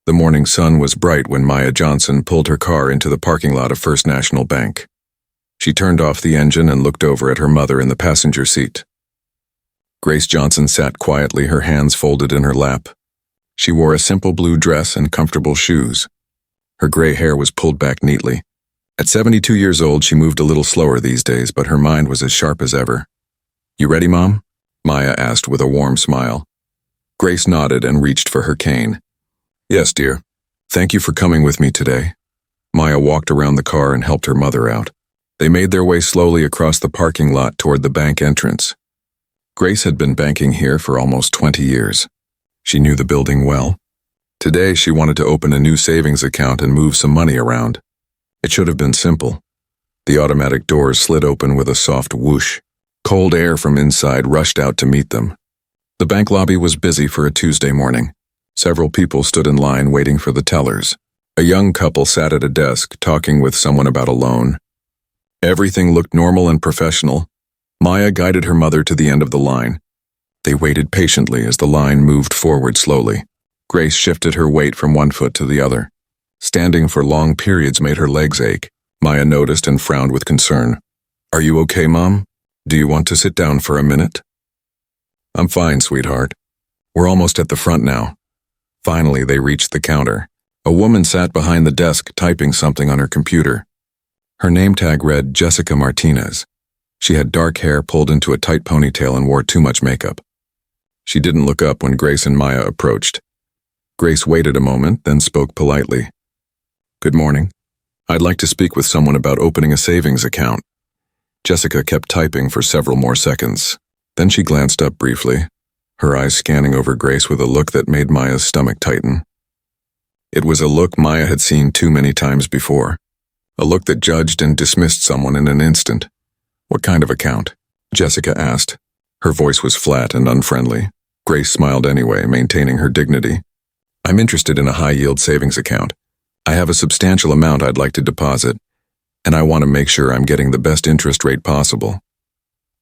The morning sun was bright when Maya Johnson pulled her car into the parking lot of First National Bank. She turned off the engine and looked over at her mother in the passenger seat. Grace Johnson sat quietly, her hands folded in her lap. She wore a simple blue dress and comfortable shoes. Her gray hair was pulled back neatly. At 72 years old, she moved a little slower these days, but her mind was as sharp as ever. "You ready, Mom?" Maya asked with a warm smile. Grace nodded and reached for her cane. "Yes, dear. Thank you for coming with me today." Maya walked around the car and helped her mother out. They made their way slowly across the parking lot toward the bank entrance. Grace had been banking here for almost 20 years. She knew the building well. Today, she wanted to open a new savings account and move some money around. It should have been simple. The automatic doors slid open with a soft whoosh. Cold air from inside rushed out to meet them. The bank lobby was busy for a Tuesday morning. Several people stood in line waiting for the tellers. A young couple sat at a desk talking with someone about a loan. Everything looked normal and professional. Maya guided her mother to the end of the line. They waited patiently as the line moved forward slowly. Grace shifted her weight from one foot to the other. Standing for long periods made her legs ache. Maya noticed and frowned with concern. "Are you okay, Mom? Do you want to sit down for a minute?" "I'm fine, sweetheart. We're almost at the front now." Finally, they reached the counter. A woman sat behind the desk typing something on her computer. Her name tag read Jessica Martinez. She had dark hair pulled into a tight ponytail and wore too much makeup. She didn't look up when Grace and Maya approached. Grace waited a moment, then spoke politely. "Good morning. I'd like to speak with someone about opening a savings account." Jessica kept typing for several more seconds. Then she glanced up briefly, her eyes scanning over Grace with a look that made Maya's stomach tighten. It was a look Maya had seen too many times before. A look that judged and dismissed someone in an instant. "What kind of account?" Jessica asked. Her voice was flat and unfriendly. Grace smiled anyway, maintaining her dignity. "I'm interested in a high-yield savings account. I have a substantial amount I'd like to deposit, and I want to make sure I'm getting the best interest rate possible."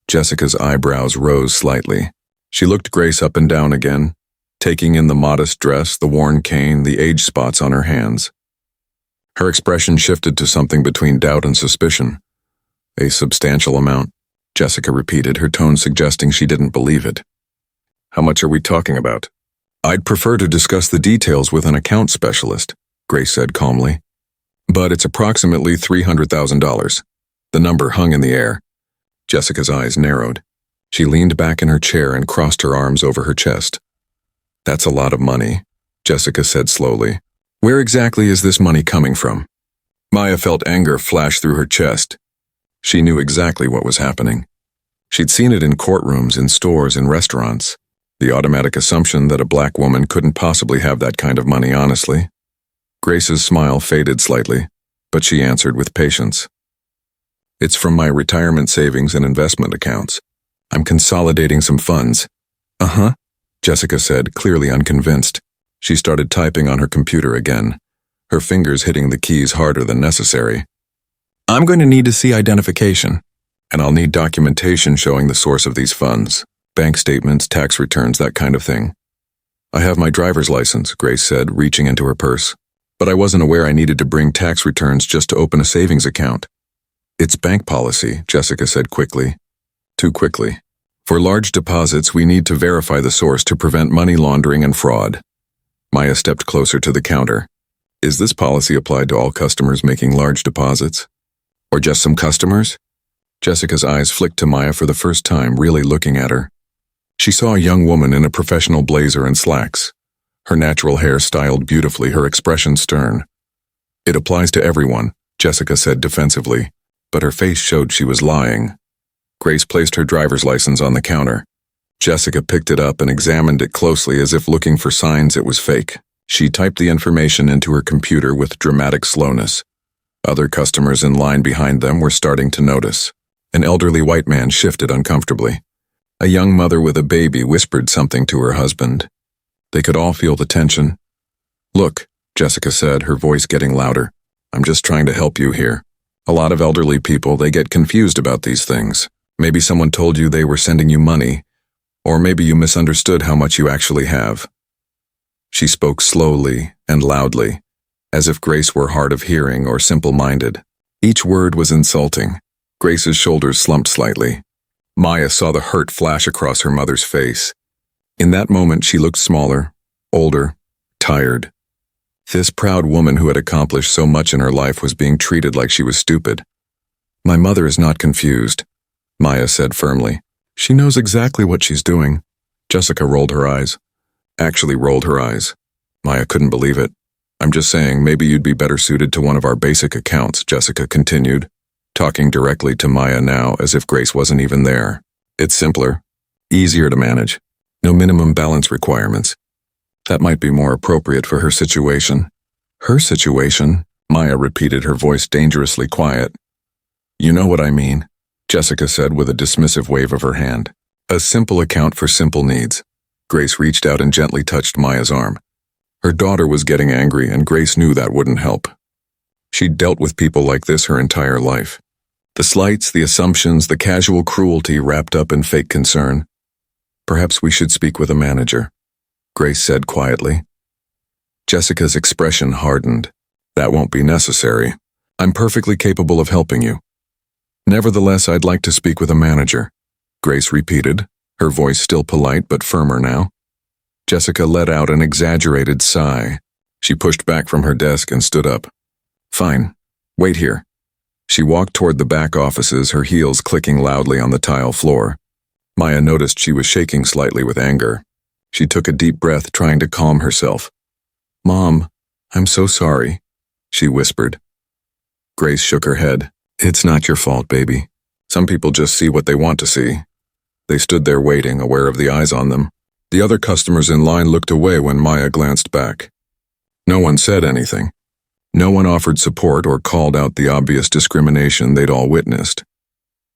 Jessica's eyebrows rose slightly. She looked Grace up and down again, taking in the modest dress, the worn cane, the age spots on her hands. Her expression shifted to something between doubt and suspicion. "A substantial amount," Jessica repeated, her tone suggesting she didn't believe it. "How much are we talking about?" "I'd prefer to discuss the details with an account specialist," Grace said calmly. "But it's approximately $300,000. The number hung in the air. Jessica's eyes narrowed. She leaned back in her chair and crossed her arms over her chest. "That's a lot of money," Jessica said slowly. "Where exactly is this money coming from?" Maya felt anger flash through her chest. She knew exactly what was happening. She'd seen it in courtrooms, in stores, in restaurants. The automatic assumption that a black woman couldn't possibly have that kind of money, honestly. Grace's smile faded slightly, but she answered with patience. "It's from my retirement savings and investment accounts. I'm consolidating some funds." "Uh-huh," Jessica said, clearly unconvinced. She started typing on her computer again, her fingers hitting the keys harder than necessary. "I'm going to need to see identification, and I'll need documentation showing the source of these funds. Bank statements, tax returns, that kind of thing." "I have my driver's license," Grace said, reaching into her purse. "But I wasn't aware I needed to bring tax returns just to open a savings account." "It's bank policy," Jessica said quickly. Too quickly. "For large deposits, we need to verify the source to prevent money laundering and fraud." Maya stepped closer to the counter. "Is this policy applied to all customers making large deposits? Or just some customers?" Jessica's eyes flicked to Maya for the first time, really looking at her. She saw a young woman in a professional blazer and slacks. Her natural hair styled beautifully, her expression stern. "It applies to everyone," Jessica said defensively, but her face showed she was lying. Grace placed her driver's license on the counter. Jessica picked it up and examined it closely as if looking for signs it was fake. She typed the information into her computer with dramatic slowness. Other customers in line behind them were starting to notice. An elderly white man shifted uncomfortably. A young mother with a baby whispered something to her husband. They could all feel the tension. "Look," Jessica said, her voice getting louder. "I'm just trying to help you here. A lot of elderly people, they get confused about these things. Maybe someone told you they were sending you money, or maybe you misunderstood how much you actually have." She spoke slowly and loudly, as if Grace were hard of hearing or simple-minded. Each word was insulting. Grace's shoulders slumped slightly. Maya saw the hurt flash across her mother's face. In that moment, she looked smaller, older, tired. This proud woman who had accomplished so much in her life was being treated like she was stupid. "My mother is not confused," Maya said firmly. "She knows exactly what she's doing." Jessica rolled her eyes. Actually rolled her eyes. Maya couldn't believe it. "I'm just saying, maybe you'd be better suited to one of our basic accounts," Jessica continued, talking directly to Maya now as if Grace wasn't even there. "It's simpler, easier to manage, no minimum balance requirements. That might be more appropriate for her situation." "Her situation?" Maya repeated, her voice dangerously quiet. "You know what I mean," Jessica said with a dismissive wave of her hand. "A simple account for simple needs." Grace reached out and gently touched Maya's arm. Her daughter was getting angry, and Grace knew that wouldn't help. She'd dealt with people like this her entire life. The slights, the assumptions, the casual cruelty wrapped up in fake concern. "Perhaps we should speak with a manager," Grace said quietly. Jessica's expression hardened. "That won't be necessary. I'm perfectly capable of helping you." "Nevertheless, I'd like to speak with a manager," Grace repeated, her voice still polite but firmer now. Jessica let out an exaggerated sigh. She pushed back from her desk and stood up. "Fine. Wait here." She walked toward the back offices, her heels clicking loudly on the tile floor. Maya noticed she was shaking slightly with anger. She took a deep breath, trying to calm herself. "Mom, I'm so sorry," she whispered. Grace shook her head. "It's not your fault, baby. Some people just see what they want to see." They stood there waiting, aware of the eyes on them. The other customers in line looked away when Maya glanced back. No one said anything. No one offered support or called out the obvious discrimination they'd all witnessed.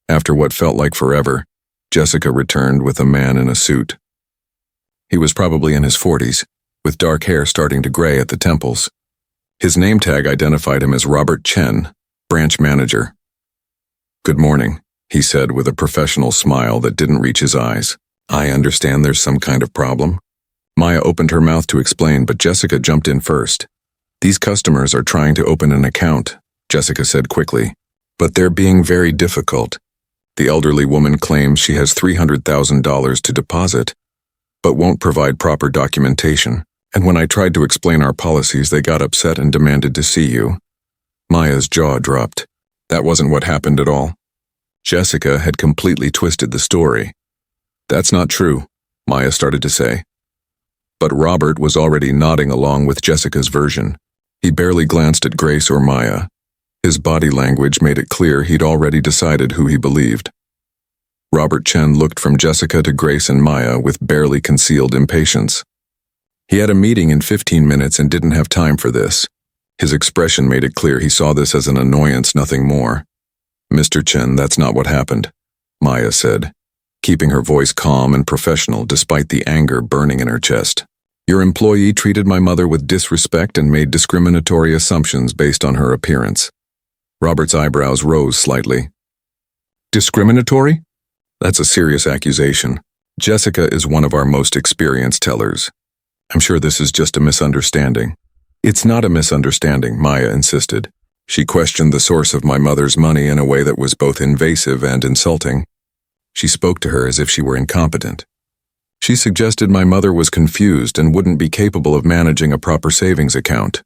After what felt like forever, Jessica returned with a man in a suit. He was probably in his 40s, with dark hair starting to gray at the temples. His name tag identified him as Robert Chen, branch manager. "Good morning," he said with a professional smile that didn't reach his eyes. "I understand there's some kind of problem." Maya opened her mouth to explain, but Jessica jumped in first. "These customers are trying to open an account," Jessica said quickly, "but they're being very difficult. The elderly woman claims she has $300,000 to deposit, but won't provide proper documentation, and when I tried to explain our policies, they got upset and demanded to see you." Maya's jaw dropped. That wasn't what happened at all. Jessica had completely twisted the story. "That's not true," Maya started to say. But Robert was already nodding along with Jessica's version. He barely glanced at Grace or Maya. His body language made it clear he'd already decided who he believed. Robert Chen looked from Jessica to Grace and Maya with barely concealed impatience. He had a meeting in 15 minutes and didn't have time for this. His expression made it clear he saw this as an annoyance, nothing more. "Mr. Chen, that's not what happened," Maya said, keeping her voice calm and professional despite the anger burning in her chest. "Your employee treated my mother with disrespect and made discriminatory assumptions based on her appearance." Robert's eyebrows rose slightly. "Discriminatory? That's a serious accusation. Jessica is one of our most experienced tellers. I'm sure this is just a misunderstanding." "It's not a misunderstanding," Maya insisted. "She questioned the source of my mother's money in a way that was both invasive and insulting. She spoke to her as if she were incompetent. She suggested my mother was confused and wouldn't be capable of managing a proper savings account."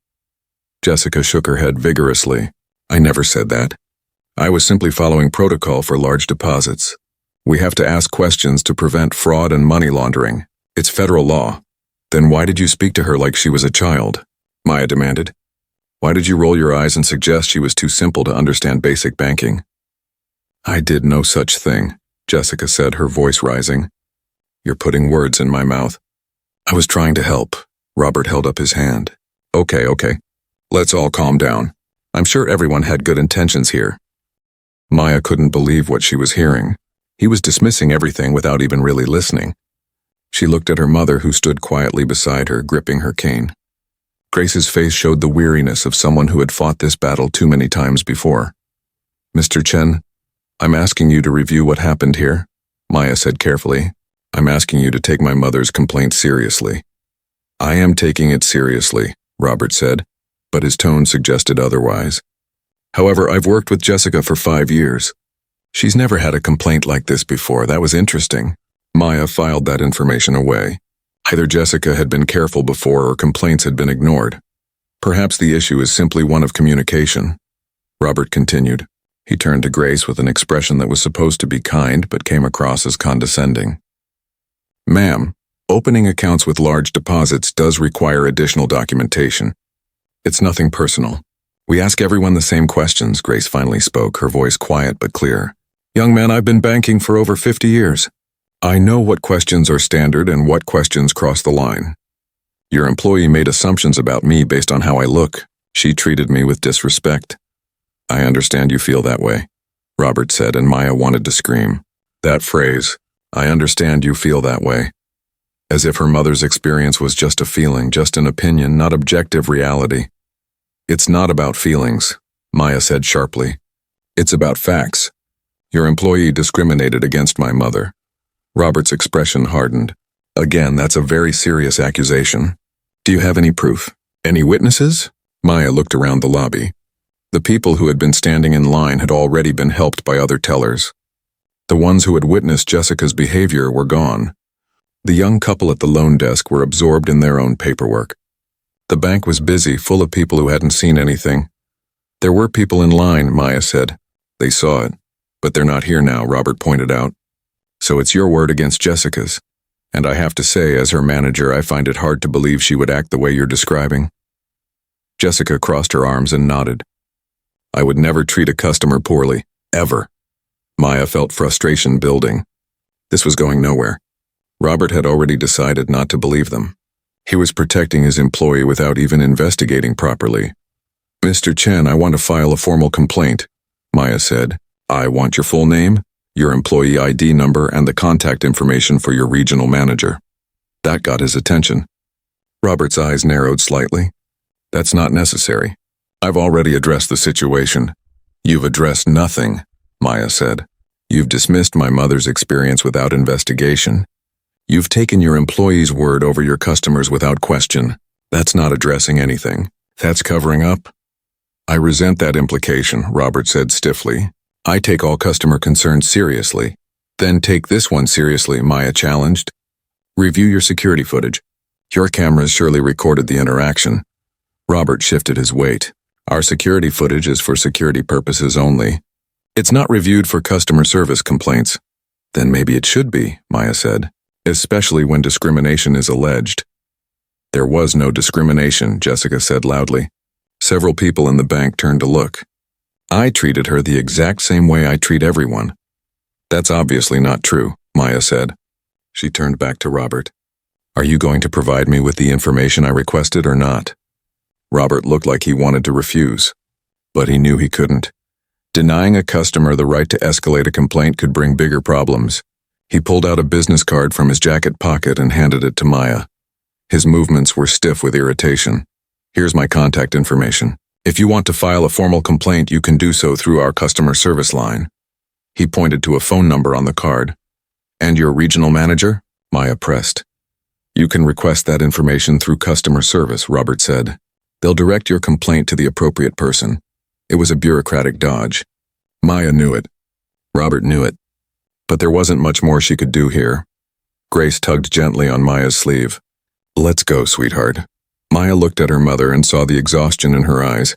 Jessica shook her head vigorously. "I never said that. I was simply following protocol for large deposits. We have to ask questions to prevent fraud and money laundering. It's federal law." "Then why did you speak to her like she was a child?" Maya demanded. "Why did you roll your eyes and suggest she was too simple to understand basic banking?" "I did no such thing," Jessica said, her voice rising. "You're putting words in my mouth." "I was trying to help." Robert held up his hand. Okay. Let's all calm down. I'm sure everyone had good intentions here." Maya couldn't believe what she was hearing. He was dismissing everything without even really listening. She looked at her mother, who stood quietly beside her, gripping her cane. Grace's face showed the weariness of someone who had fought this battle too many times before. "Mr. Chen, I'm asking you to review what happened here," Maya said carefully. "I'm asking you to take my mother's complaint seriously." I am taking it seriously, Robert said, but his tone suggested otherwise. However, I've worked with Jessica for 5 years. She's never had a complaint like this before. That was interesting. Maya filed that information away. Either Jessica had been careful before or complaints had been ignored. Perhaps the issue is simply one of communication. Robert continued. He turned to Grace with an expression that was supposed to be kind but came across as condescending. Ma'am, opening accounts with large deposits does require additional documentation. It's nothing personal. We ask everyone the same questions, Grace finally spoke, her voice quiet but clear. Young man, I've been banking for over 50 years. I know what questions are standard and what questions cross the line. Your employee made assumptions about me based on how I look. She treated me with disrespect. I understand you feel that way, Robert said, and Maya wanted to scream. That phrase, I understand you feel that way. As if her mother's experience was just a feeling, just an opinion, not objective reality. It's not about feelings, Maya said sharply. It's about facts. Your employee discriminated against my mother. Robert's expression hardened. Again, that's a very serious accusation. Do you have any proof? Any witnesses? Maya looked around the lobby. The people who had been standing in line had already been helped by other tellers. The ones who had witnessed Jessica's behavior were gone. The young couple at the loan desk were absorbed in their own paperwork. The bank was busy, full of people who hadn't seen anything. There were people in line, Maya said. They saw it. But they're not here now, Robert pointed out. So it's your word against Jessica's. And I have to say, as her manager, I find it hard to believe she would act the way you're describing. Jessica crossed her arms and nodded. I would never treat a customer poorly, ever. Maya felt frustration building. This was going nowhere. Robert had already decided not to believe them. He was protecting his employee without even investigating properly. Mr. Chen, I want to file a formal complaint, Maya said. I want your full name, your employee ID number, and the contact information for your regional manager. That got his attention. Robert's eyes narrowed slightly. That's not necessary. I've already addressed the situation. You've addressed nothing, Maya said. You've dismissed my mother's experience without investigation. You've taken your employee's word over your customers without question. That's not addressing anything. That's covering up. I resent that implication, Robert said stiffly. I take all customer concerns seriously. Then take this one seriously, Maya challenged. Review your security footage. Your cameras surely recorded the interaction. Robert shifted his weight. Our security footage is for security purposes only. It's not reviewed for customer service complaints. Then maybe it should be, Maya said, especially when discrimination is alleged. There was no discrimination, Jessica said loudly. Several people in the bank turned to look. I treated her the exact same way I treat everyone. That's obviously not true, Maya said. She turned back to Robert. Are you going to provide me with the information I requested or not? Robert looked like he wanted to refuse, but he knew he couldn't. Denying a customer the right to escalate a complaint could bring bigger problems. He pulled out a business card from his jacket pocket and handed it to Maya. His movements were stiff with irritation. Here's my contact information. If you want to file a formal complaint, you can do so through our customer service line. He pointed to a phone number on the card. And your regional manager? Maya pressed. You can request that information through customer service, Robert said. They'll direct your complaint to the appropriate person. It was a bureaucratic dodge. Maya knew it. Robert knew it. But there wasn't much more she could do here. Grace tugged gently on Maya's sleeve. Let's go, sweetheart. Maya looked at her mother and saw the exhaustion in her eyes.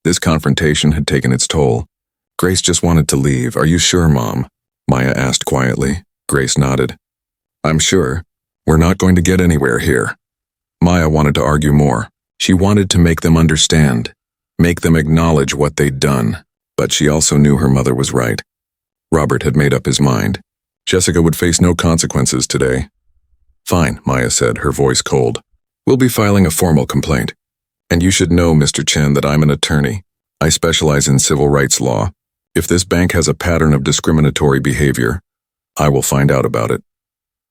This confrontation had taken its toll. Grace just wanted to leave. Are you sure, Mom? Maya asked quietly. Grace nodded. I'm sure. We're not going to get anywhere here. Maya wanted to argue more. She wanted to make them understand, make them acknowledge what they'd done, but she also knew her mother was right. Robert had made up his mind. Jessica would face no consequences today. Fine, Maya said, her voice cold. We'll be filing a formal complaint. And you should know, Mr. Chen, that I'm an attorney. I specialize in civil rights law. If this bank has a pattern of discriminatory behavior, I will find out about it.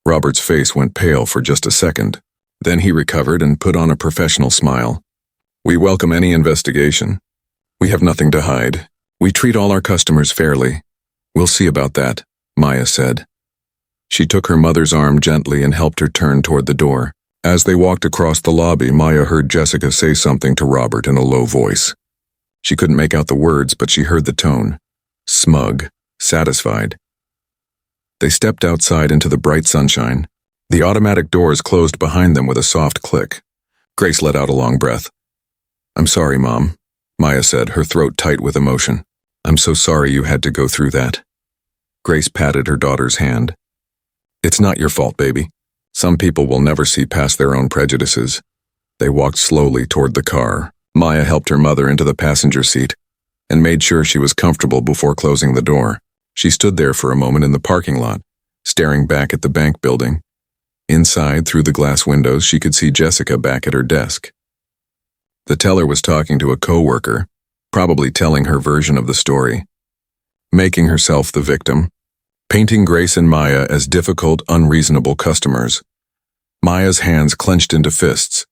Robert's face went pale for just a second. Then he recovered and put on a professional smile. We welcome any investigation. We have nothing to hide. We treat all our customers fairly. We'll see about that, Maya said. She took her mother's arm gently and helped her turn toward the door. As they walked across the lobby, Maya heard Jessica say something to Robert in a low voice. She couldn't make out the words, but she heard the tone. Smug, satisfied. They stepped outside into the bright sunshine. The automatic doors closed behind them with a soft click. Grace let out a long breath. "I'm sorry, Mom," Maya said, her throat tight with emotion. "I'm so sorry you had to go through that." Grace patted her daughter's hand. "It's not your fault, baby. Some people will never see past their own prejudices." They walked slowly toward the car. Maya helped her mother into the passenger seat and made sure she was comfortable before closing the door. She stood there for a moment in the parking lot, staring back at the bank building. Inside, through the glass windows, she could see Jessica back at her desk. The teller was talking to a coworker, probably telling her version of the story, making herself the victim, painting Grace and Maya as difficult, unreasonable customers. Maya's hands clenched into fists.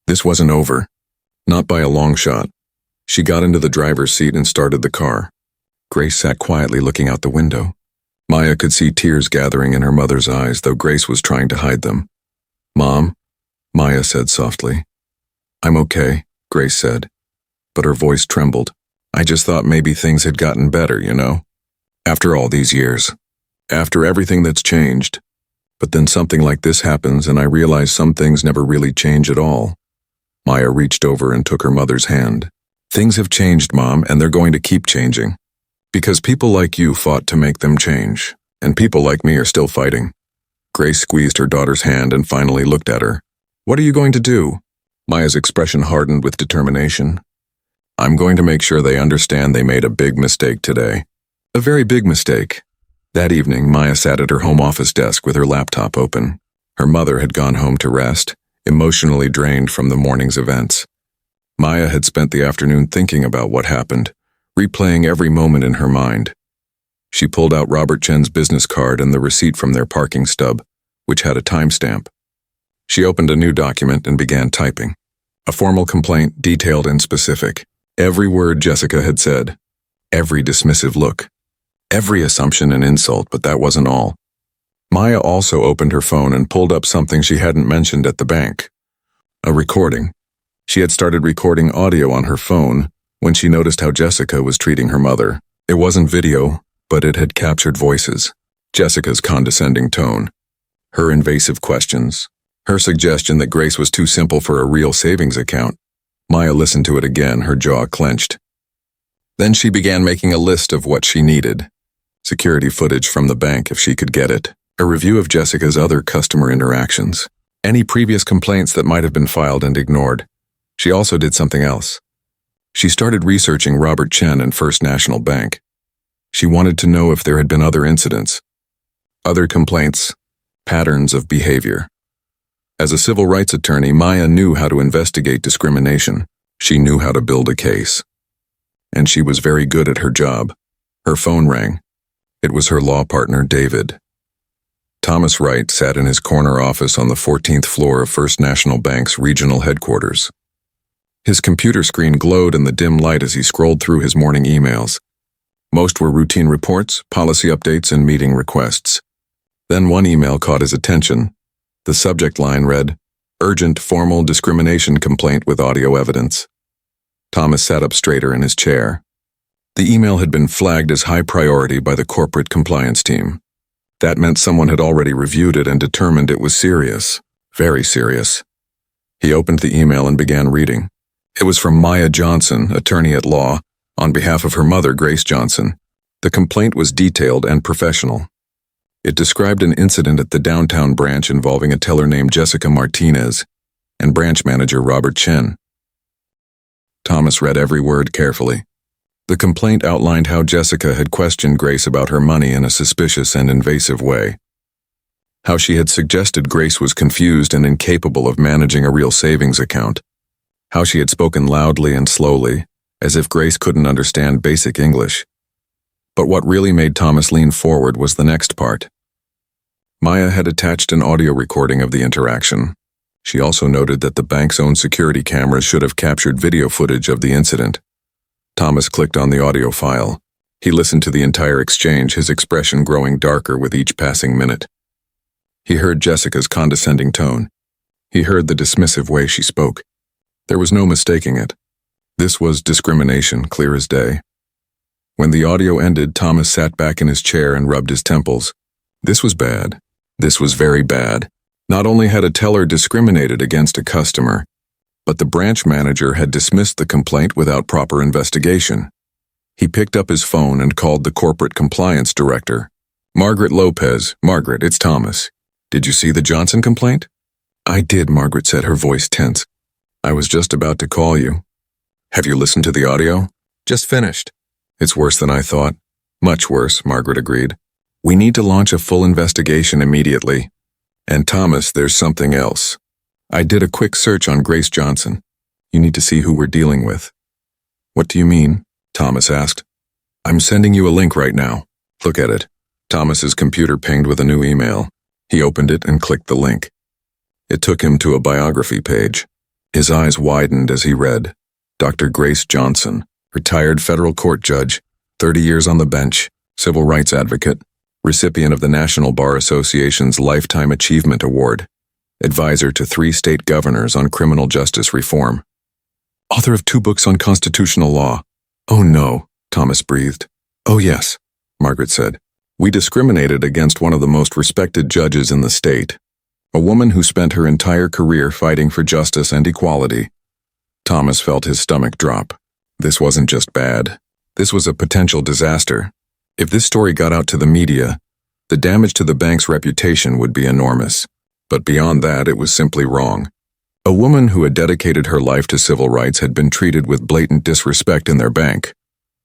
This wasn't over. Not by a long shot. She got into the driver's seat and started the car. Grace sat quietly looking out the window. Maya could see tears gathering in her mother's eyes, though Grace was trying to hide them. "Mom," Maya said softly. "I'm okay," Grace said, but her voice trembled. "I just thought maybe things had gotten better, you know? After all these years. After everything that's changed. But then something like this happens and I realize some things never really change at all." Maya reached over and took her mother's hand. "Things have changed, Mom, and they're going to keep changing. Because people like you fought to make them change, and people like me are still fighting." Grace squeezed her daughter's hand and finally looked at her. "What are you going to do?" Maya's expression hardened with determination. "I'm going to make sure they understand they made a big mistake today. A very big mistake." That evening, Maya sat at her home office desk with her laptop open. Her mother had gone home to rest, emotionally drained from the morning's events. Maya had spent the afternoon thinking about what happened, replaying every moment in her mind. She pulled out Robert Chen's business card and the receipt from their parking stub, which had a timestamp. She opened a new document and began typing. A formal complaint, detailed and specific. Every word Jessica had said. Every dismissive look. Every assumption and insult, but that wasn't all. Maya also opened her phone and pulled up something she hadn't mentioned at the bank. A recording. She had started recording audio on her phone when she noticed how Jessica was treating her mother. It wasn't video, but it had captured voices. Jessica's condescending tone. Her invasive questions. Her suggestion that Grace was too simple for a real savings account. Maya listened to it again, her jaw clenched. Then she began making a list of what she needed. Security footage from the bank if she could get it. A review of Jessica's other customer interactions. Any previous complaints that might have been filed and ignored. She also did something else. She started researching Robert Chen and First National Bank. She wanted to know if there had been other incidents. Other complaints. Patterns of behavior. As a civil rights attorney, Maya knew how to investigate discrimination. She knew how to build a case. And she was very good at her job. Her phone rang. It was her law partner, David. Thomas Wright sat in his corner office on the 14th floor of First National Bank's regional headquarters. His computer screen glowed in the dim light as he scrolled through his morning emails. Most were routine reports, policy updates, and meeting requests. Then one email caught his attention. The subject line read, "Urgent formal discrimination complaint with audio evidence." Thomas sat up straighter in his chair. The email had been flagged as high priority by the corporate compliance team. That meant someone had already reviewed it and determined it was serious, very serious. He opened the email and began reading. It was from Maya Johnson, attorney at law, on behalf of her mother, Grace Johnson. The complaint was detailed and professional. It described an incident at the downtown branch involving a teller named Jessica Martinez and branch manager Robert Chen. Thomas read every word carefully. The complaint outlined how Jessica had questioned Grace about her money in a suspicious and invasive way. How she had suggested Grace was confused and incapable of managing a real savings account. How she had spoken loudly and slowly, as if Grace couldn't understand basic English. But what really made Thomas lean forward was the next part. Maya had attached an audio recording of the interaction. She also noted that the bank's own security cameras should have captured video footage of the incident. Thomas clicked on the audio file. He listened to the entire exchange, his expression growing darker with each passing minute. He heard Jessica's condescending tone. He heard the dismissive way she spoke. There was no mistaking it. This was discrimination, clear as day. When the audio ended, Thomas sat back in his chair and rubbed his temples. This was bad. This was very bad. Not only had a teller discriminated against a customer, but the branch manager had dismissed the complaint without proper investigation. He picked up his phone and called the corporate compliance director. "Margaret Lopez. Margaret, it's Thomas. Did you see the Johnson complaint?" "I did," Margaret said, her voice tense. "I was just about to call you." "Have you listened to the audio?" "Just finished." "It's worse than I thought." "Much worse," Margaret agreed. "We need to launch a full investigation immediately. And Thomas, there's something else. I did a quick search on Grace Johnson. You need to see who we're dealing with." "What do you mean?" Thomas asked. "I'm sending you a link right now. Look at it." Thomas's computer pinged with a new email. He opened it and clicked the link. It took him to a biography page. His eyes widened as he read. Dr. Grace Johnson, retired federal court judge, 30 years on the bench, civil rights advocate, recipient of the National Bar Association's Lifetime Achievement Award, advisor to 3 state governors on criminal justice reform. Author of 2 books on constitutional law. "Oh no," Thomas breathed. "Oh yes," Margaret said. "We discriminated against one of the most respected judges in the state, a woman who spent her entire career fighting for justice and equality." Thomas felt his stomach drop. This wasn't just bad. This was a potential disaster. If this story got out to the media, the damage to the bank's reputation would be enormous. But beyond that, it was simply wrong. A woman who had dedicated her life to civil rights had been treated with blatant disrespect in their bank.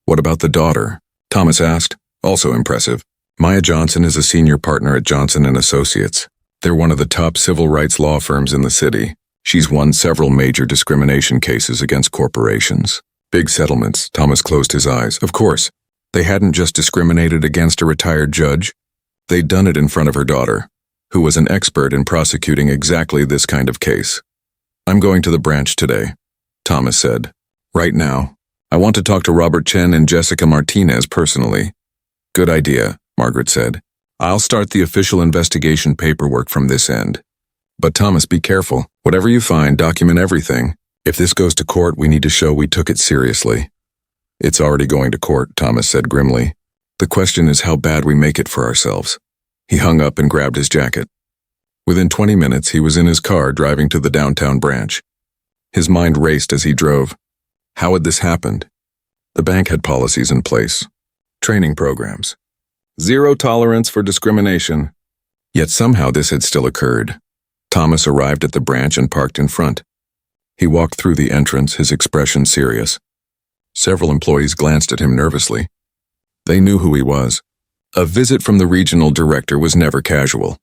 "What about the daughter?" Thomas asked. Also impressive. Maya Johnson is a senior partner at Johnson & Associates. They're one of the top civil rights law firms in the city. She's won several major discrimination cases against corporations. Big settlements. Thomas closed his eyes. Of course, they hadn't just discriminated against a retired judge. They'd done it in front of her daughter, who was an expert in prosecuting exactly this kind of case. "I'm going to the branch today," Thomas said. "Right now. I want to talk to Robert Chen and Jessica Martinez personally." "Good idea," Margaret said. "I'll start the official investigation paperwork from this end. But Thomas, be careful. Whatever you find, document everything. If this goes to court, we need to show we took it seriously." "It's already going to court," Thomas said grimly. "The question is how bad we make it for ourselves." He hung up and grabbed his jacket. Within 20 minutes, he was in his car driving to the downtown branch. His mind raced as he drove. How had this happened? The bank had policies in place, training programs, zero tolerance for discrimination. Yet somehow this had still occurred. Thomas arrived at the branch and parked in front. He walked through the entrance, his expression serious. Several employees glanced at him nervously. They knew who he was. A visit from the regional director was never casual.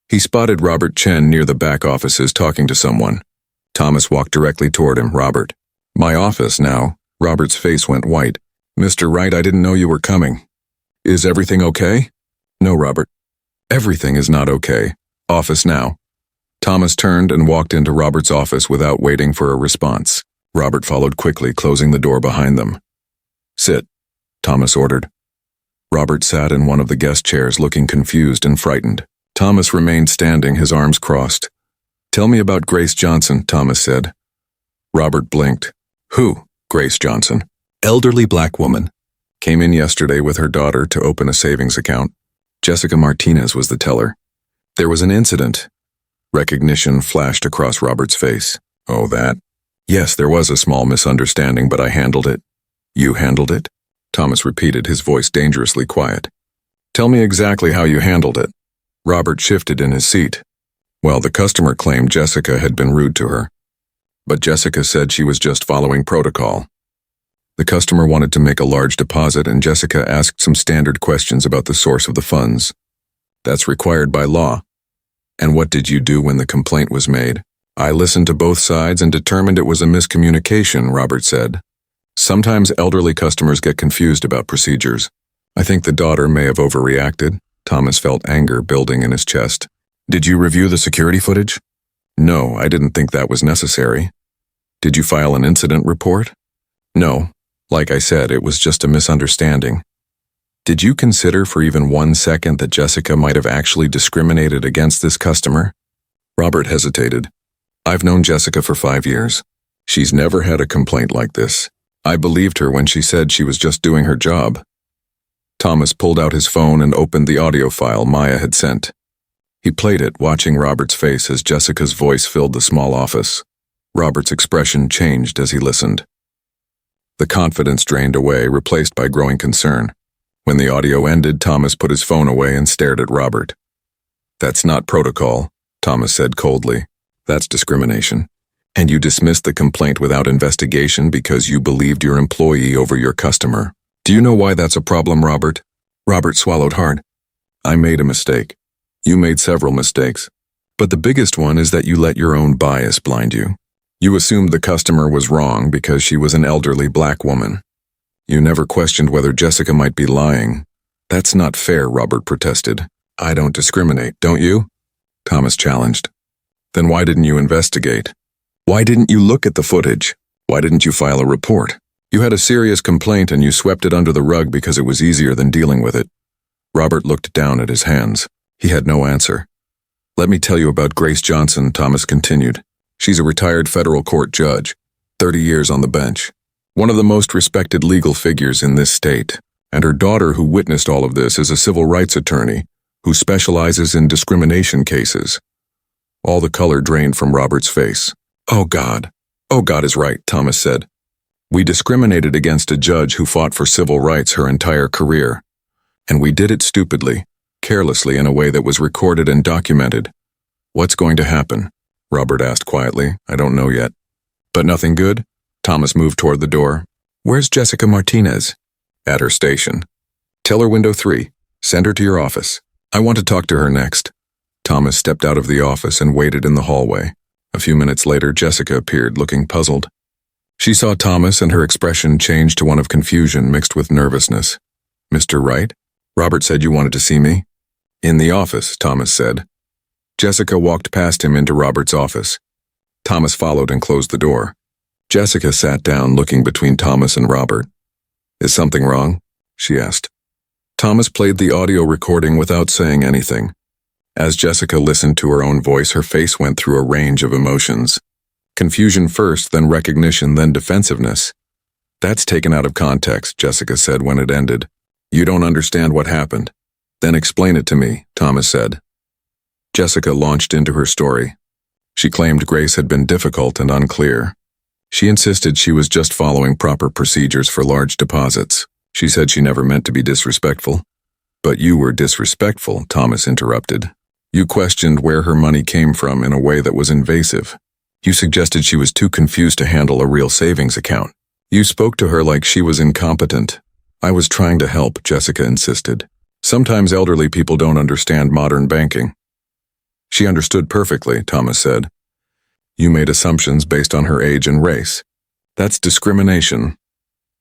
He spotted Robert Chen near the back offices talking to someone. Thomas walked directly toward him. "Robert." "My office now." Robert's face went white. "Mr. Wright, I didn't know you were coming. Is everything okay?" "No, Robert. Everything is not okay. Office now." Thomas turned and walked into Robert's office without waiting for a response. Robert followed quickly, closing the door behind them. "Sit," Thomas ordered. Robert sat in one of the guest chairs, looking confused and frightened. Thomas remained standing, his arms crossed. "Tell me about Grace Johnson," Thomas said. Robert blinked. "Who?" "Grace Johnson. Elderly black woman. Came in yesterday with her daughter to open a savings account. Jessica Martinez was the teller. There was an incident." Recognition flashed across Robert's face. "Oh, that?" "Yes, there was a small misunderstanding, but I handled it." "You handled it?" Thomas repeated, his voice dangerously quiet. "Tell me exactly how you handled it." Robert shifted in his seat. "Well, the customer claimed Jessica had been rude to her. But Jessica said she was just following protocol. The customer wanted to make a large deposit, and Jessica asked some standard questions about the source of the funds. That's required by law." "And what did you do when the complaint was made?" "I listened to both sides and determined it was a miscommunication," Robert said. "Sometimes elderly customers get confused about procedures. I think the daughter may have overreacted." Thomas felt anger building in his chest. "Did you review the security footage?" "No, I didn't think that was necessary." "Did you file an incident report?" "No. Like I said, it was just a misunderstanding." "Did you consider for even 1 second that Jessica might have actually discriminated against this customer?" Robert hesitated. I've known Jessica for 5 years. She's never had a complaint like this. I believed her when she said she was just doing her job. Thomas pulled out his phone and opened the audio file Maya had sent. He played it, watching Robert's face as Jessica's voice filled the small office. Robert's expression changed as he listened. The confidence drained away, replaced by growing concern. When the audio ended, Thomas put his phone away and stared at Robert. "That's not protocol," Thomas said coldly. "That's discrimination. And you dismissed the complaint without investigation because you believed your employee over your customer. Do you know why that's a problem, Robert?" Robert swallowed hard. "I made a mistake. You made several mistakes. But the biggest one is that you let your own bias blind you. You assumed the customer was wrong because she was an elderly black woman. You never questioned whether Jessica might be lying. That's not fair," Robert protested. "I don't discriminate, don't you?" Thomas challenged. "Then why didn't you investigate? Why didn't you look at the footage? Why didn't you file a report? You had a serious complaint and you swept it under the rug because it was easier than dealing with it." Robert looked down at his hands. He had no answer. "Let me tell you about Grace Johnson," Thomas continued. "She's a retired federal court judge, 30 years on the bench, one of the most respected legal figures in this state. And her daughter, who witnessed all of this, is a civil rights attorney who specializes in discrimination cases." All the color drained from Robert's face. "Oh God is right," Thomas said. "We discriminated against a judge who fought for civil rights her entire career. And we did it stupidly, carelessly, in a way that was recorded and documented." "What's going to happen?" Robert asked quietly. "I don't know yet." "But nothing good?" Thomas moved toward the door. "Where's Jessica Martinez?" "At her station." "Tell her window 3. Send her to your office. I want to talk to her next." Thomas stepped out of the office and waited in the hallway. A few minutes later, Jessica appeared, looking puzzled. She saw Thomas and her expression changed to one of confusion mixed with nervousness. "Mr. Wright? Robert said you wanted to see me." "In the office," Thomas said. Jessica walked past him into Robert's office. Thomas followed and closed the door. Jessica sat down, looking between Thomas and Robert. "Is something wrong?" she asked. Thomas played the audio recording without saying anything. As Jessica listened to her own voice, her face went through a range of emotions. Confusion first, then recognition, then defensiveness. "That's taken out of context," Jessica said when it ended. "You don't understand what happened." "Then explain it to me," Thomas said. Jessica launched into her story. She claimed Grace had been difficult and unclear. She insisted she was just following proper procedures for large deposits. She said she never meant to be disrespectful. "But you were disrespectful," Thomas interrupted. "You questioned where her money came from in a way that was invasive. You suggested she was too confused to handle a real savings account. You spoke to her like she was incompetent." "I was trying to help," Jessica insisted. "Sometimes elderly people don't understand modern banking." "She understood perfectly," Thomas said. "You made assumptions based on her age and race. That's discrimination."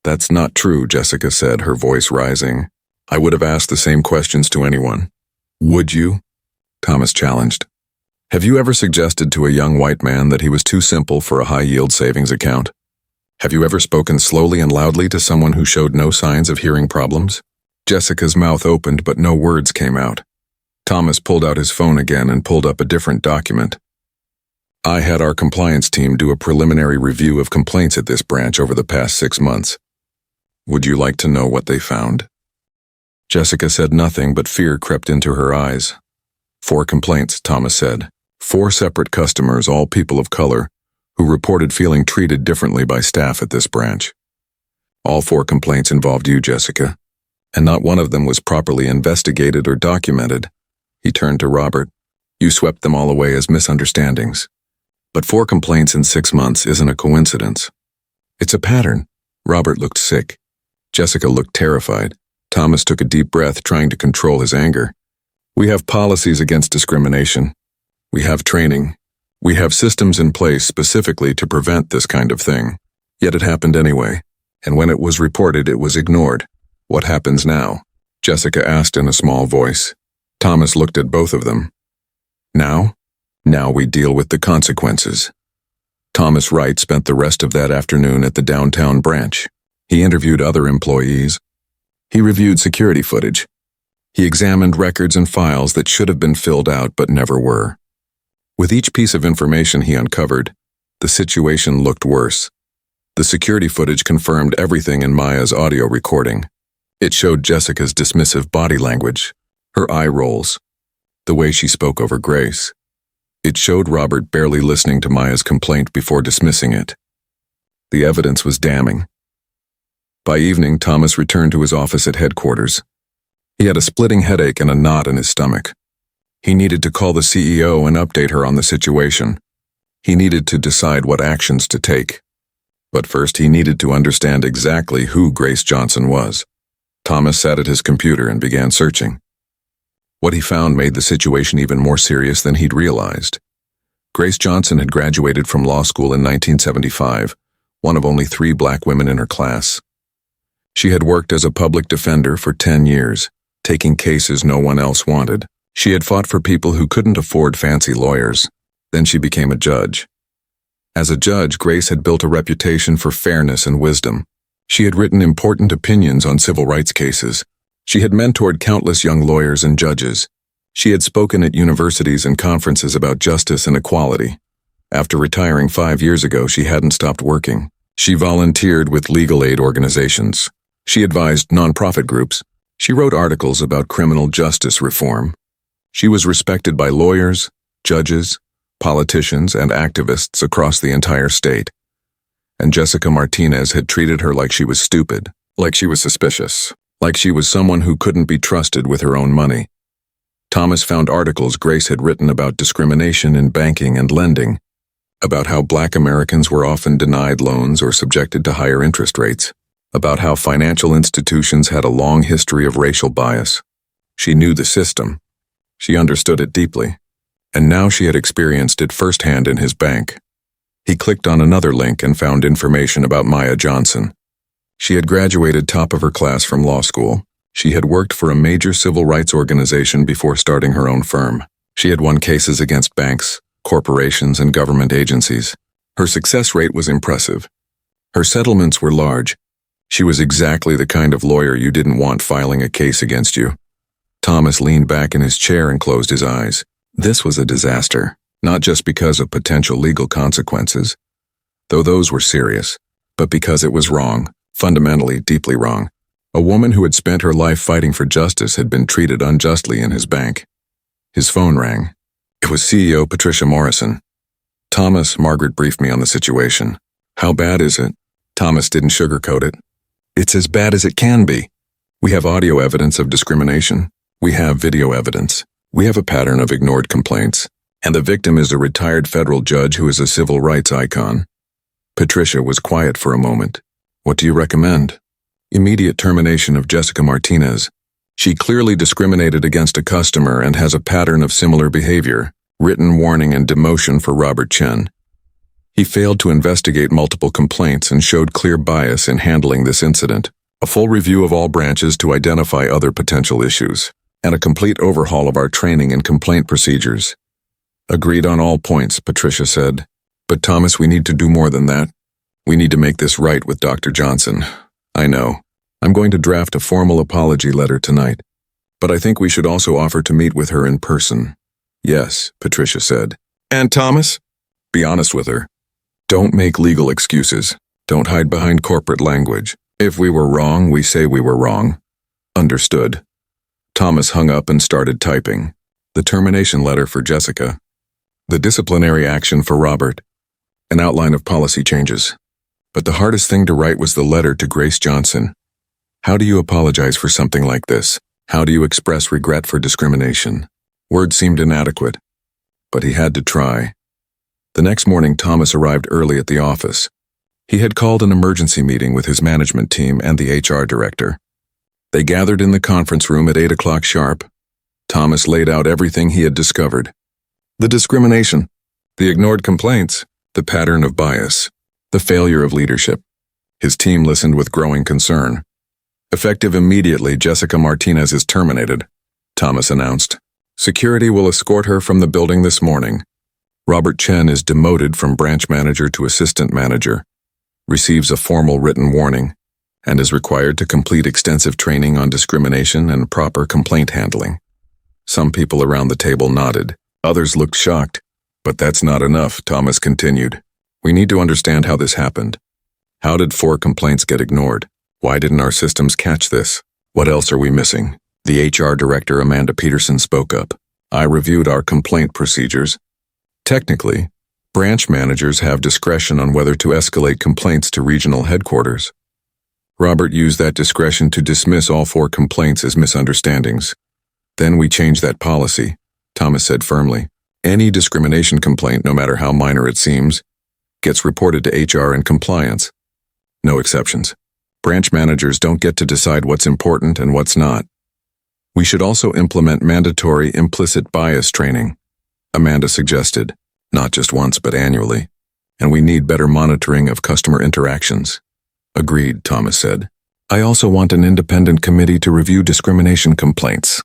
"That's not true," Jessica said, her voice rising. "I would have asked the same questions to anyone." "Would you?" Thomas challenged. "Have you ever suggested to a young white man that he was too simple for a high-yield savings account? Have you ever spoken slowly and loudly to someone who showed no signs of hearing problems?" Jessica's mouth opened, but no words came out. Thomas pulled out his phone again and pulled up a different document. "I had our compliance team do a preliminary review of complaints at this branch over the past 6 months. Would you like to know what they found?" Jessica said nothing, but fear crept into her eyes. 4 complaints, Thomas said. 4 separate customers, all people of color, who reported feeling treated differently by staff at this branch. All 4 complaints involved you, Jessica, and not one of them was properly investigated or documented. He turned to Robert. "You swept them all away as misunderstandings. But 4 complaints in 6 months isn't a coincidence. It's a pattern." Robert looked sick. Jessica looked terrified. Thomas took a deep breath, trying to control his anger. "We have policies against discrimination. We have training. We have systems in place specifically to prevent this kind of thing. Yet it happened anyway. And when it was reported, it was ignored. What happens now?" Jessica asked in a small voice. Thomas looked at both of them. "Now? Now we deal with the consequences." Thomas Wright spent the rest of that afternoon at the downtown branch. He interviewed other employees. He reviewed security footage. He examined records and files that should have been filled out but never were. With each piece of information he uncovered, the situation looked worse. The security footage confirmed everything in Maya's audio recording. It showed Jessica's dismissive body language, her eye rolls, the way she spoke over Grace. It showed Robert barely listening to Maya's complaint before dismissing it. The evidence was damning. By evening, Thomas returned to his office at headquarters. He had a splitting headache and a knot in his stomach. He needed to call the CEO and update her on the situation. He needed to decide what actions to take. But first, he needed to understand exactly who Grace Johnson was. Thomas sat at his computer and began searching. What he found made the situation even more serious than he'd realized. Grace Johnson had graduated from law school in 1975, one of only 3 black women in her class. She had worked as a public defender for 10 years, taking cases no one else wanted. She had fought for people who couldn't afford fancy lawyers. Then she became a judge. As a judge, Grace had built a reputation for fairness and wisdom. She had written important opinions on civil rights cases. She had mentored countless young lawyers and judges. She had spoken at universities and conferences about justice and equality. After retiring 5 years ago, she hadn't stopped working. She volunteered with legal aid organizations. She advised nonprofit groups. She wrote articles about criminal justice reform. She was respected by lawyers, judges, politicians, and activists across the entire state. And Jessica Martinez had treated her like she was stupid, like she was suspicious, like she was someone who couldn't be trusted with her own money. Thomas found articles Grace had written about discrimination in banking and lending, about how Black Americans were often denied loans or subjected to higher interest rates, about how financial institutions had a long history of racial bias. She knew the system. She understood it deeply. And now she had experienced it firsthand in his bank. He clicked on another link and found information about Maya Johnson. She had graduated top of her class from law school. She had worked for a major civil rights organization before starting her own firm. She had won cases against banks, corporations, and government agencies. Her success rate was impressive. Her settlements were large. She was exactly the kind of lawyer you didn't want filing a case against you. Thomas leaned back in his chair and closed his eyes. This was a disaster, not just because of potential legal consequences, though those were serious, but because it was wrong, fundamentally deeply wrong. A woman who had spent her life fighting for justice had been treated unjustly in his bank. His phone rang. It was CEO Patricia Morrison. Thomas, Margaret briefed me on the situation. How bad is it? Thomas didn't sugarcoat it. It's as bad as it can be. We have audio evidence of discrimination. We have video evidence. We have a pattern of ignored complaints, and the victim is a retired federal judge who is a civil rights icon. Patricia was quiet for a moment. What do you recommend? Immediate termination of Jessica Martinez. She clearly discriminated against a customer and has a pattern of similar behavior. Written warning and demotion for Robert Chen. He failed to investigate multiple complaints and showed clear bias in handling this incident. A full review of all branches to identify other potential issues, and a complete overhaul of our training and complaint procedures. Agreed on all points, Patricia said. But Thomas, we need to do more than that. We need to make this right with Dr. Johnson. I know. I'm going to draft a formal apology letter tonight. But I think we should also offer to meet with her in person. Yes, Patricia said. And Thomas? Be honest with her. Don't make legal excuses. Don't hide behind corporate language. If we were wrong, we say we were wrong. Understood. Thomas hung up and started typing. The termination letter for Jessica. The disciplinary action for Robert. An outline of policy changes. But the hardest thing to write was the letter to Grace Johnson. How do you apologize for something like this? How do you express regret for discrimination? Words seemed inadequate, but he had to try. The next morning, Thomas arrived early at the office. He had called an emergency meeting with his management team and the HR director. They gathered in the conference room at 8 o'clock sharp. Thomas laid out everything he had discovered. The discrimination, the ignored complaints, the pattern of bias, the failure of leadership. His team listened with growing concern. Effective immediately, Jessica Martinez is terminated, Thomas announced. Security will escort her from the building this morning. Robert Chen is demoted from branch manager to assistant manager, receives a formal written warning, and is required to complete extensive training on discrimination and proper complaint handling. Some people around the table nodded. Others looked shocked. But that's not enough, Thomas continued. We need to understand how this happened. How did 4 complaints get ignored? Why didn't our systems catch this? What else are we missing? The HR director, Amanda Peterson, spoke up. I reviewed our complaint procedures. Technically, branch managers have discretion on whether to escalate complaints to regional headquarters. Robert used that discretion to dismiss all 4 complaints as misunderstandings. Then we changed that policy, Thomas said firmly. Any discrimination complaint, no matter how minor it seems, gets reported to HR and compliance. No exceptions. Branch managers don't get to decide what's important and what's not. We should also implement mandatory implicit bias training, Amanda suggested, not just once but annually. And we need better monitoring of customer interactions. Agreed, Thomas said. I also want an independent committee to review discrimination complaints.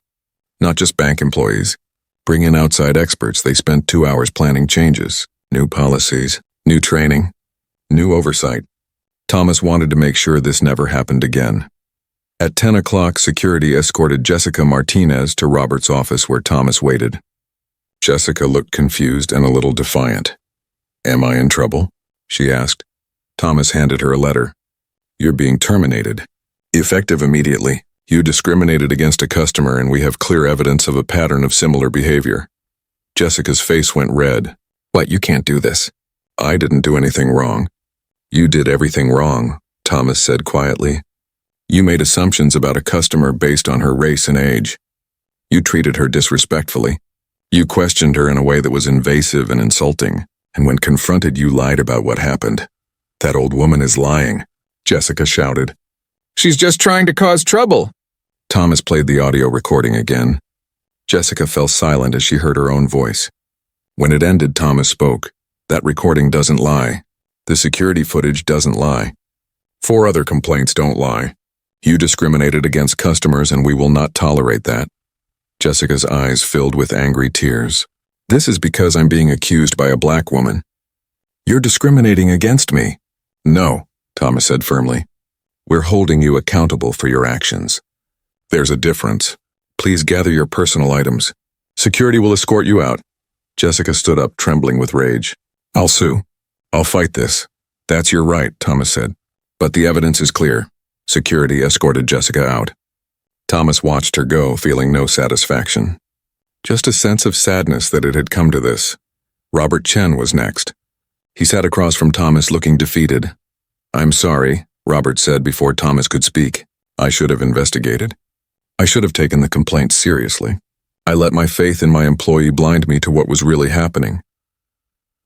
Not just bank employees. Bring in outside experts. They spent 2 hours planning changes, new policies, new training, new oversight. Thomas wanted to make sure this never happened again. At 10 o'clock, security escorted Jessica Martinez to Robert's office where Thomas waited. Jessica looked confused and a little defiant. Am I in trouble? She asked. Thomas handed her a letter. You're being terminated. Effective immediately. You discriminated against a customer and we have clear evidence of a pattern of similar behavior. Jessica's face went red. What, you can't do this. I didn't do anything wrong. You did everything wrong, Thomas said quietly. You made assumptions about a customer based on her race and age. You treated her disrespectfully. You questioned her in a way that was invasive and insulting, and when confronted you lied about what happened. That old woman is lying, Jessica shouted. She's just trying to cause trouble. Thomas played the audio recording again. Jessica fell silent as she heard her own voice. When it ended, Thomas spoke. That recording doesn't lie. The security footage doesn't lie. 4 other complaints don't lie. You discriminated against customers and we will not tolerate that. Jessica's eyes filled with angry tears. This is because I'm being accused by a black woman. You're discriminating against me. No, Thomas said firmly. We're holding you accountable for your actions. There's a difference. Please gather your personal items. Security will escort you out. Jessica stood up, trembling with rage. I'll sue. I'll fight this. That's your right, Thomas said. But the evidence is clear. Security escorted Jessica out. Thomas watched her go, feeling no satisfaction. Just a sense of sadness that it had come to this. Robert Chen was next. He sat across from Thomas, looking defeated. I'm sorry, Robert said before Thomas could speak. I should have investigated. I should have taken the complaint seriously. I let my faith in my employee blind me to what was really happening.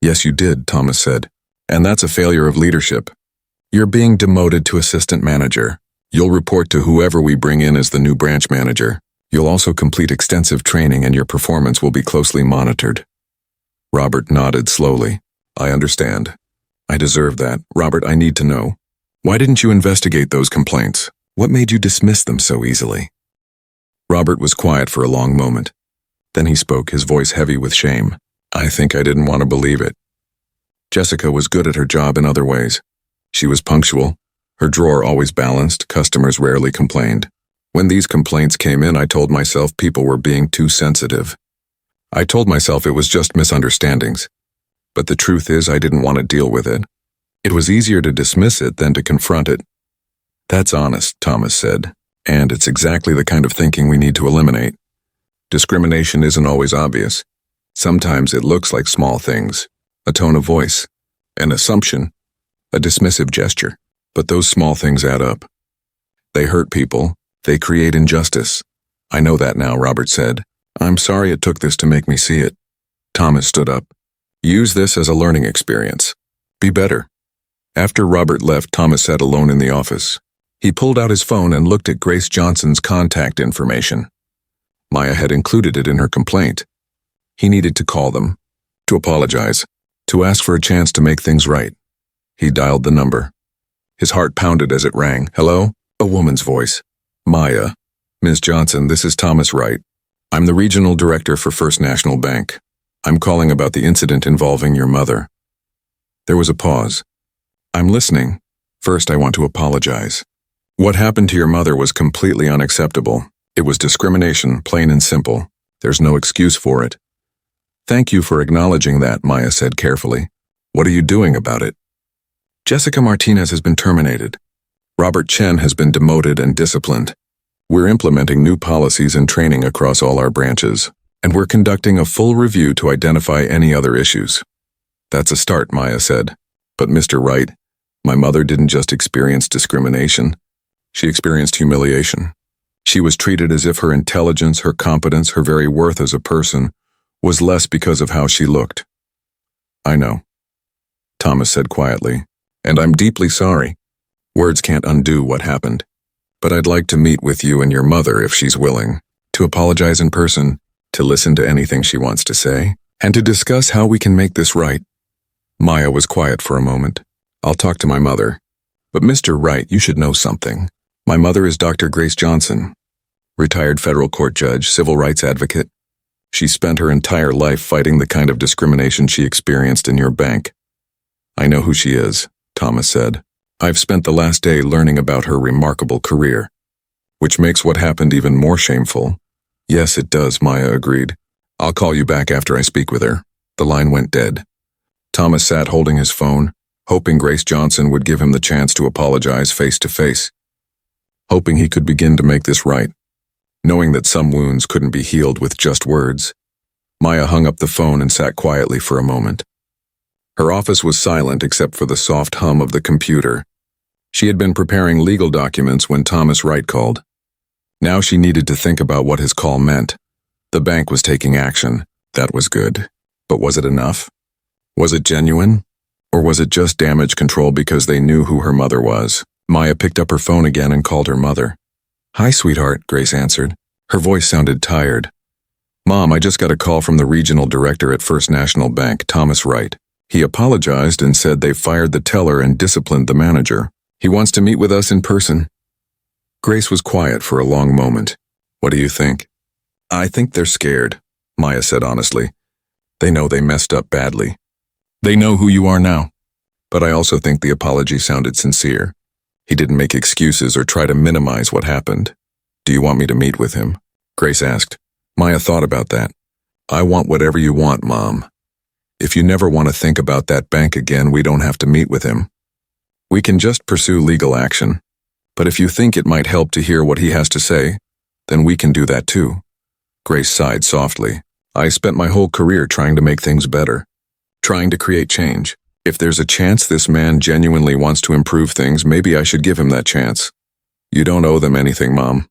Yes, you did, Thomas said. And that's a failure of leadership. You're being demoted to assistant manager. You'll report to whoever we bring in as the new branch manager. You'll also complete extensive training and your performance will be closely monitored. Robert nodded slowly. I understand. I deserve that. Robert, I need to know. Why didn't you investigate those complaints? What made you dismiss them so easily? Robert was quiet for a long moment. Then he spoke, his voice heavy with shame. I think I didn't want to believe it. Jessica was good at her job in other ways. She was punctual. Her drawer always balanced. Customers rarely complained. When these complaints came in, I told myself people were being too sensitive. I told myself it was just misunderstandings. But the truth is I didn't want to deal with it. It was easier to dismiss it than to confront it. That's honest, Thomas said, and it's exactly the kind of thinking we need to eliminate. Discrimination isn't always obvious. Sometimes it looks like small things, a tone of voice, an assumption, a dismissive gesture. But those small things add up. They hurt people. They create injustice. I know that now, Robert said. I'm sorry it took this to make me see it. Thomas stood up. Use this as a learning experience. Be better. After Robert left, Thomas sat alone in the office. He pulled out his phone and looked at Grace Johnson's contact information. Maya had included it in her complaint. He needed to call them, to apologize, to ask for a chance to make things right. He dialed the number. His heart pounded as it rang. Hello? A woman's voice. Maya. Ms. Johnson, this is Thomas Wright. I'm the regional director for First National Bank. I'm calling about the incident involving your mother. There was a pause. I'm listening. First, I want to apologize. What happened to your mother was completely unacceptable. It was discrimination, plain and simple. There's no excuse for it. Thank you for acknowledging that, Maya said carefully. What are you doing about it? Jessica Martinez has been terminated. Robert Chen has been demoted and disciplined. We're implementing new policies and training across all our branches, and we're conducting a full review to identify any other issues. That's a start, Maya said. But Mr. Wright, my mother didn't just experience discrimination. She experienced humiliation. She was treated as if her intelligence, her competence, her very worth as a person was less because of how she looked. I know, Thomas said quietly, and I'm deeply sorry. Words can't undo what happened. But I'd like to meet with you and your mother if she's willing, to apologize in person, to listen to anything she wants to say, and to discuss how we can make this right. Maya was quiet for a moment. I'll talk to my mother. But Mr. Wright, you should know something. My mother is Dr. Grace Johnson, retired federal court judge, civil rights advocate. She spent her entire life fighting the kind of discrimination she experienced in your bank. I know who she is, Thomas said. I've spent the last day learning about her remarkable career. Which makes what happened even more shameful. Yes, it does, Maya agreed. I'll call you back after I speak with her. The line went dead. Thomas sat holding his phone, hoping Grace Johnson would give him the chance to apologize face to face. Hoping he could begin to make this right. Knowing that some wounds couldn't be healed with just words. Maya hung up the phone and sat quietly for a moment. Her office was silent except for the soft hum of the computer. She had been preparing legal documents when Thomas Wright called. Now she needed to think about what his call meant. The bank was taking action. That was good. But was it enough? Was it genuine? Or was it just damage control because they knew who her mother was? Maya picked up her phone again and called her mother. Hi, sweetheart, Grace answered. Her voice sounded tired. Mom, I just got a call from the regional director at First National Bank, Thomas Wright. He apologized and said they fired the teller and disciplined the manager. He wants to meet with us in person. Grace was quiet for a long moment. What do you think? I think they're scared, Maya said honestly. They know they messed up badly. They know who you are now. But I also think the apology sounded sincere. He didn't make excuses or try to minimize what happened. Do you want me to meet with him? Grace asked. Maya thought about that. I want whatever you want, Mom. If you never want to think about that bank again, we don't have to meet with him. We can just pursue legal action. But if you think it might help to hear what he has to say, then we can do that too. Grace sighed softly. I spent my whole career trying to make things better. Trying to create change. If there's a chance this man genuinely wants to improve things, maybe I should give him that chance. You don't owe them anything, Mom.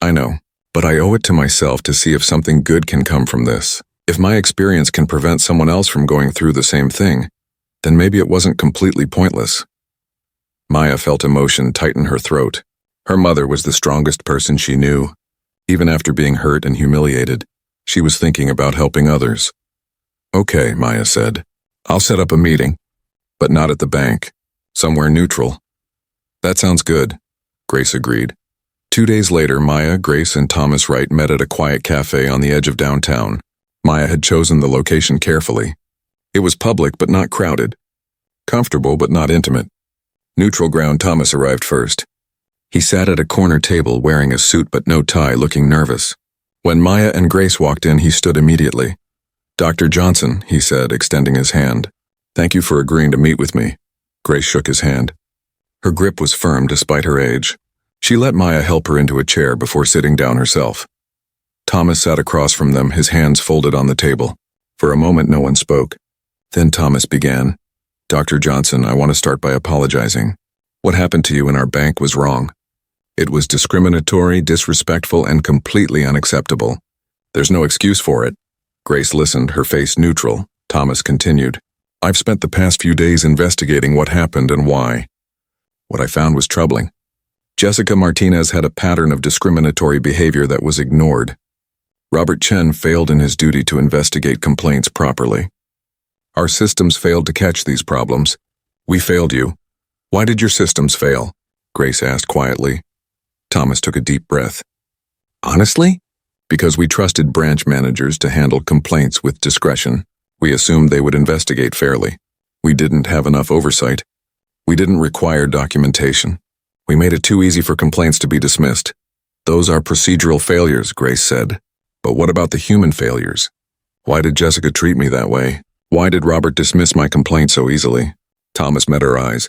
I know, but I owe it to myself to see if something good can come from this. If my experience can prevent someone else from going through the same thing, then maybe it wasn't completely pointless. Maya felt emotion tighten her throat. Her mother was the strongest person she knew. Even after being hurt and humiliated, she was thinking about helping others. Okay, Maya said. I'll set up a meeting, but not at the bank. Somewhere neutral. That sounds good, Grace agreed. 2 days later, Maya, Grace, and Thomas Wright met at a quiet cafe on the edge of downtown. Maya had chosen the location carefully. It was public but not crowded. Comfortable but not intimate. Neutral ground. Thomas arrived first. He sat at a corner table wearing a suit but no tie, looking nervous. When Maya and Grace walked in, he stood immediately. Dr. Johnson, he said, extending his hand. Thank you for agreeing to meet with me. Grace shook his hand. Her grip was firm despite her age. She let Maya help her into a chair before sitting down herself. Thomas sat across from them, his hands folded on the table. For a moment, no one spoke. Then Thomas began. Dr. Johnson, I want to start by apologizing. What happened to you in our bank was wrong. It was discriminatory, disrespectful, and completely unacceptable. There's no excuse for it. Grace listened, her face neutral. Thomas continued. I've spent the past few days investigating what happened and why. What I found was troubling. Jessica Martinez had a pattern of discriminatory behavior that was ignored. Robert Chen failed in his duty to investigate complaints properly. Our systems failed to catch these problems. We failed you. Why did your systems fail? Grace asked quietly. Thomas took a deep breath. Honestly? Because we trusted branch managers to handle complaints with discretion. We assumed they would investigate fairly. We didn't have enough oversight. We didn't require documentation. We made it too easy for complaints to be dismissed. Those are procedural failures, Grace said. But what about the human failures? Why did Jessica treat me that way? Why did Robert dismiss my complaint so easily? Thomas met her eyes.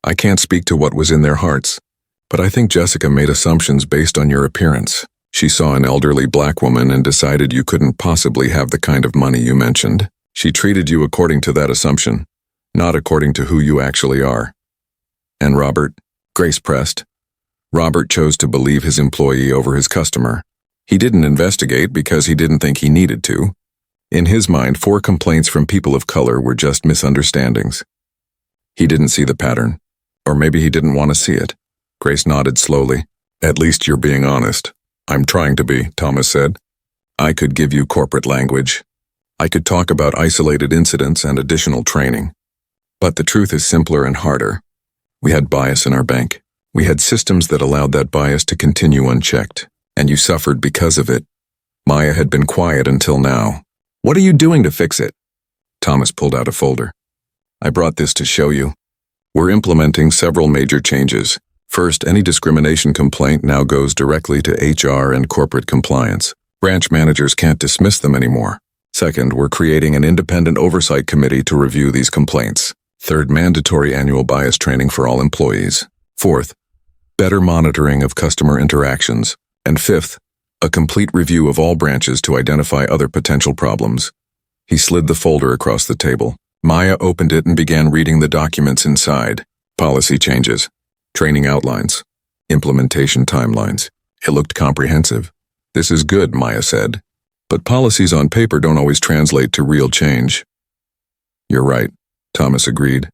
I can't speak to what was in their hearts, but I think Jessica made assumptions based on your appearance. She saw an elderly black woman and decided you couldn't possibly have the kind of money you mentioned. She treated you according to that assumption, not according to who you actually are. And Robert, Grace pressed. Robert chose to believe his employee over his customer. He didn't investigate because he didn't think he needed to. In his mind, 4 complaints from people of color were just misunderstandings. He didn't see the pattern. Or maybe he didn't want to see it. Grace nodded slowly. At least you're being honest. I'm trying to be, Thomas said. I could give you corporate language. I could talk about isolated incidents and additional training. But the truth is simpler and harder. We had bias in our bank. We had systems that allowed that bias to continue unchecked, and you suffered because of it. Maya had been quiet until now. What are you doing to fix it? Thomas pulled out a folder. I brought this to show you. We're implementing several major changes. First, any discrimination complaint now goes directly to HR and corporate compliance. Branch managers can't dismiss them anymore. Second, we're creating an independent oversight committee to review these complaints. Third, mandatory annual bias training for all employees. Fourth, better monitoring of customer interactions. And fifth, a complete review of all branches to identify other potential problems. He slid the folder across the table. Maya opened it and began reading the documents inside. Policy changes, training outlines, implementation timelines. It looked comprehensive. This is good, Maya said. But policies on paper don't always translate to real change. You're right, Thomas agreed.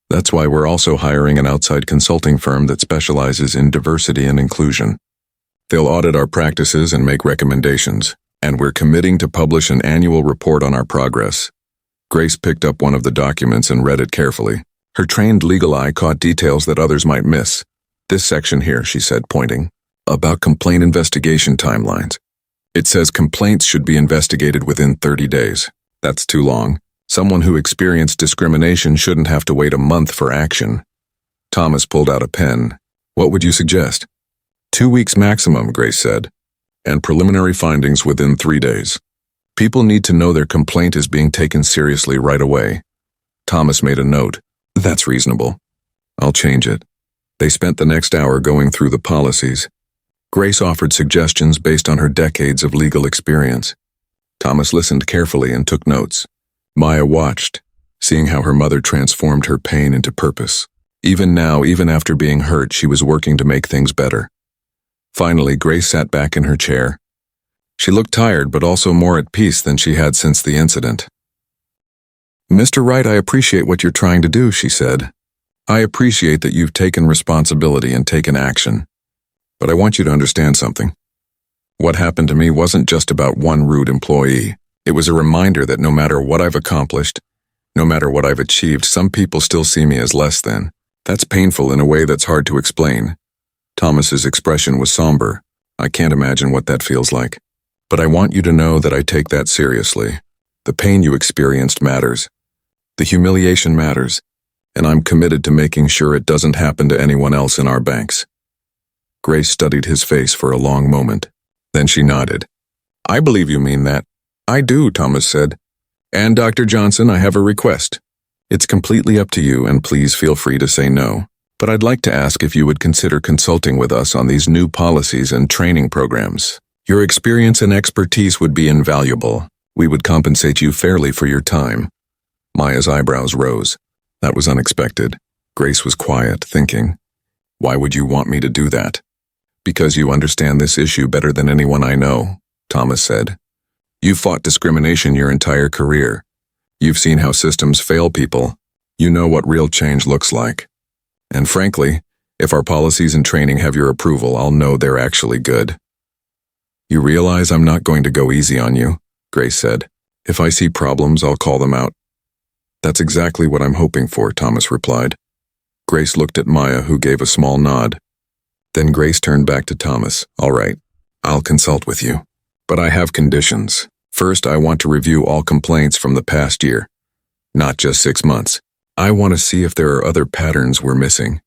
That's why we're also hiring an outside consulting firm that specializes in diversity and inclusion. They'll audit our practices and make recommendations, and we're committing to publish an annual report on our progress. Grace picked up one of the documents and read it carefully. Her trained legal eye caught details that others might miss. This section here, she said, pointing, about complaint investigation timelines. It says complaints should be investigated within 30 days. That's too long. Someone who experienced discrimination shouldn't have to wait a month for action. Thomas pulled out a pen. What would you suggest? 2 weeks maximum, Grace said, and preliminary findings within 3 days. People need to know their complaint is being taken seriously right away. Thomas made a note. That's reasonable. I'll change it. They spent the next hour going through the policies. Grace offered suggestions based on her decades of legal experience. Thomas listened carefully and took notes. Maya watched, seeing how her mother transformed her pain into purpose. Even now, even after being hurt, she was working to make things better. Finally, Grace sat back in her chair. She looked tired, but also more at peace than she had since the incident. Mr. Wright, I appreciate what you're trying to do, she said. I appreciate that you've taken responsibility and taken action. But I want you to understand something. What happened to me wasn't just about one rude employee. It was a reminder that no matter what I've accomplished, no matter what I've achieved, some people still see me as less than. That's painful in a way that's hard to explain. Thomas's expression was somber. I can't imagine what that feels like. But I want you to know that I take that seriously. The pain you experienced matters. The humiliation matters. And I'm committed to making sure it doesn't happen to anyone else in our banks. Grace studied his face for a long moment. Then she nodded. I believe you mean that. I do, Thomas said. And Dr. Johnson, I have a request. It's completely up to you, and please feel free to say no. But I'd like to ask if you would consider consulting with us on these new policies and training programs. Your experience and expertise would be invaluable. We would compensate you fairly for your time. Maya's eyebrows rose. That was unexpected. Grace was quiet, thinking, why would you want me to do that? Because you understand this issue better than anyone I know, Thomas said. You've fought discrimination your entire career. You've seen how systems fail people. You know what real change looks like. And frankly, if our policies and training have your approval, I'll know they're actually good. You realize I'm not going to go easy on you, Grace said. If I see problems, I'll call them out. That's exactly what I'm hoping for, Thomas replied. Grace looked at Maya, who gave a small nod. Then Grace turned back to Thomas. All right, I'll consult with you. But I have conditions. First, I want to review all complaints from the past year, not just 6 months. I want to see if there are other patterns we're missing.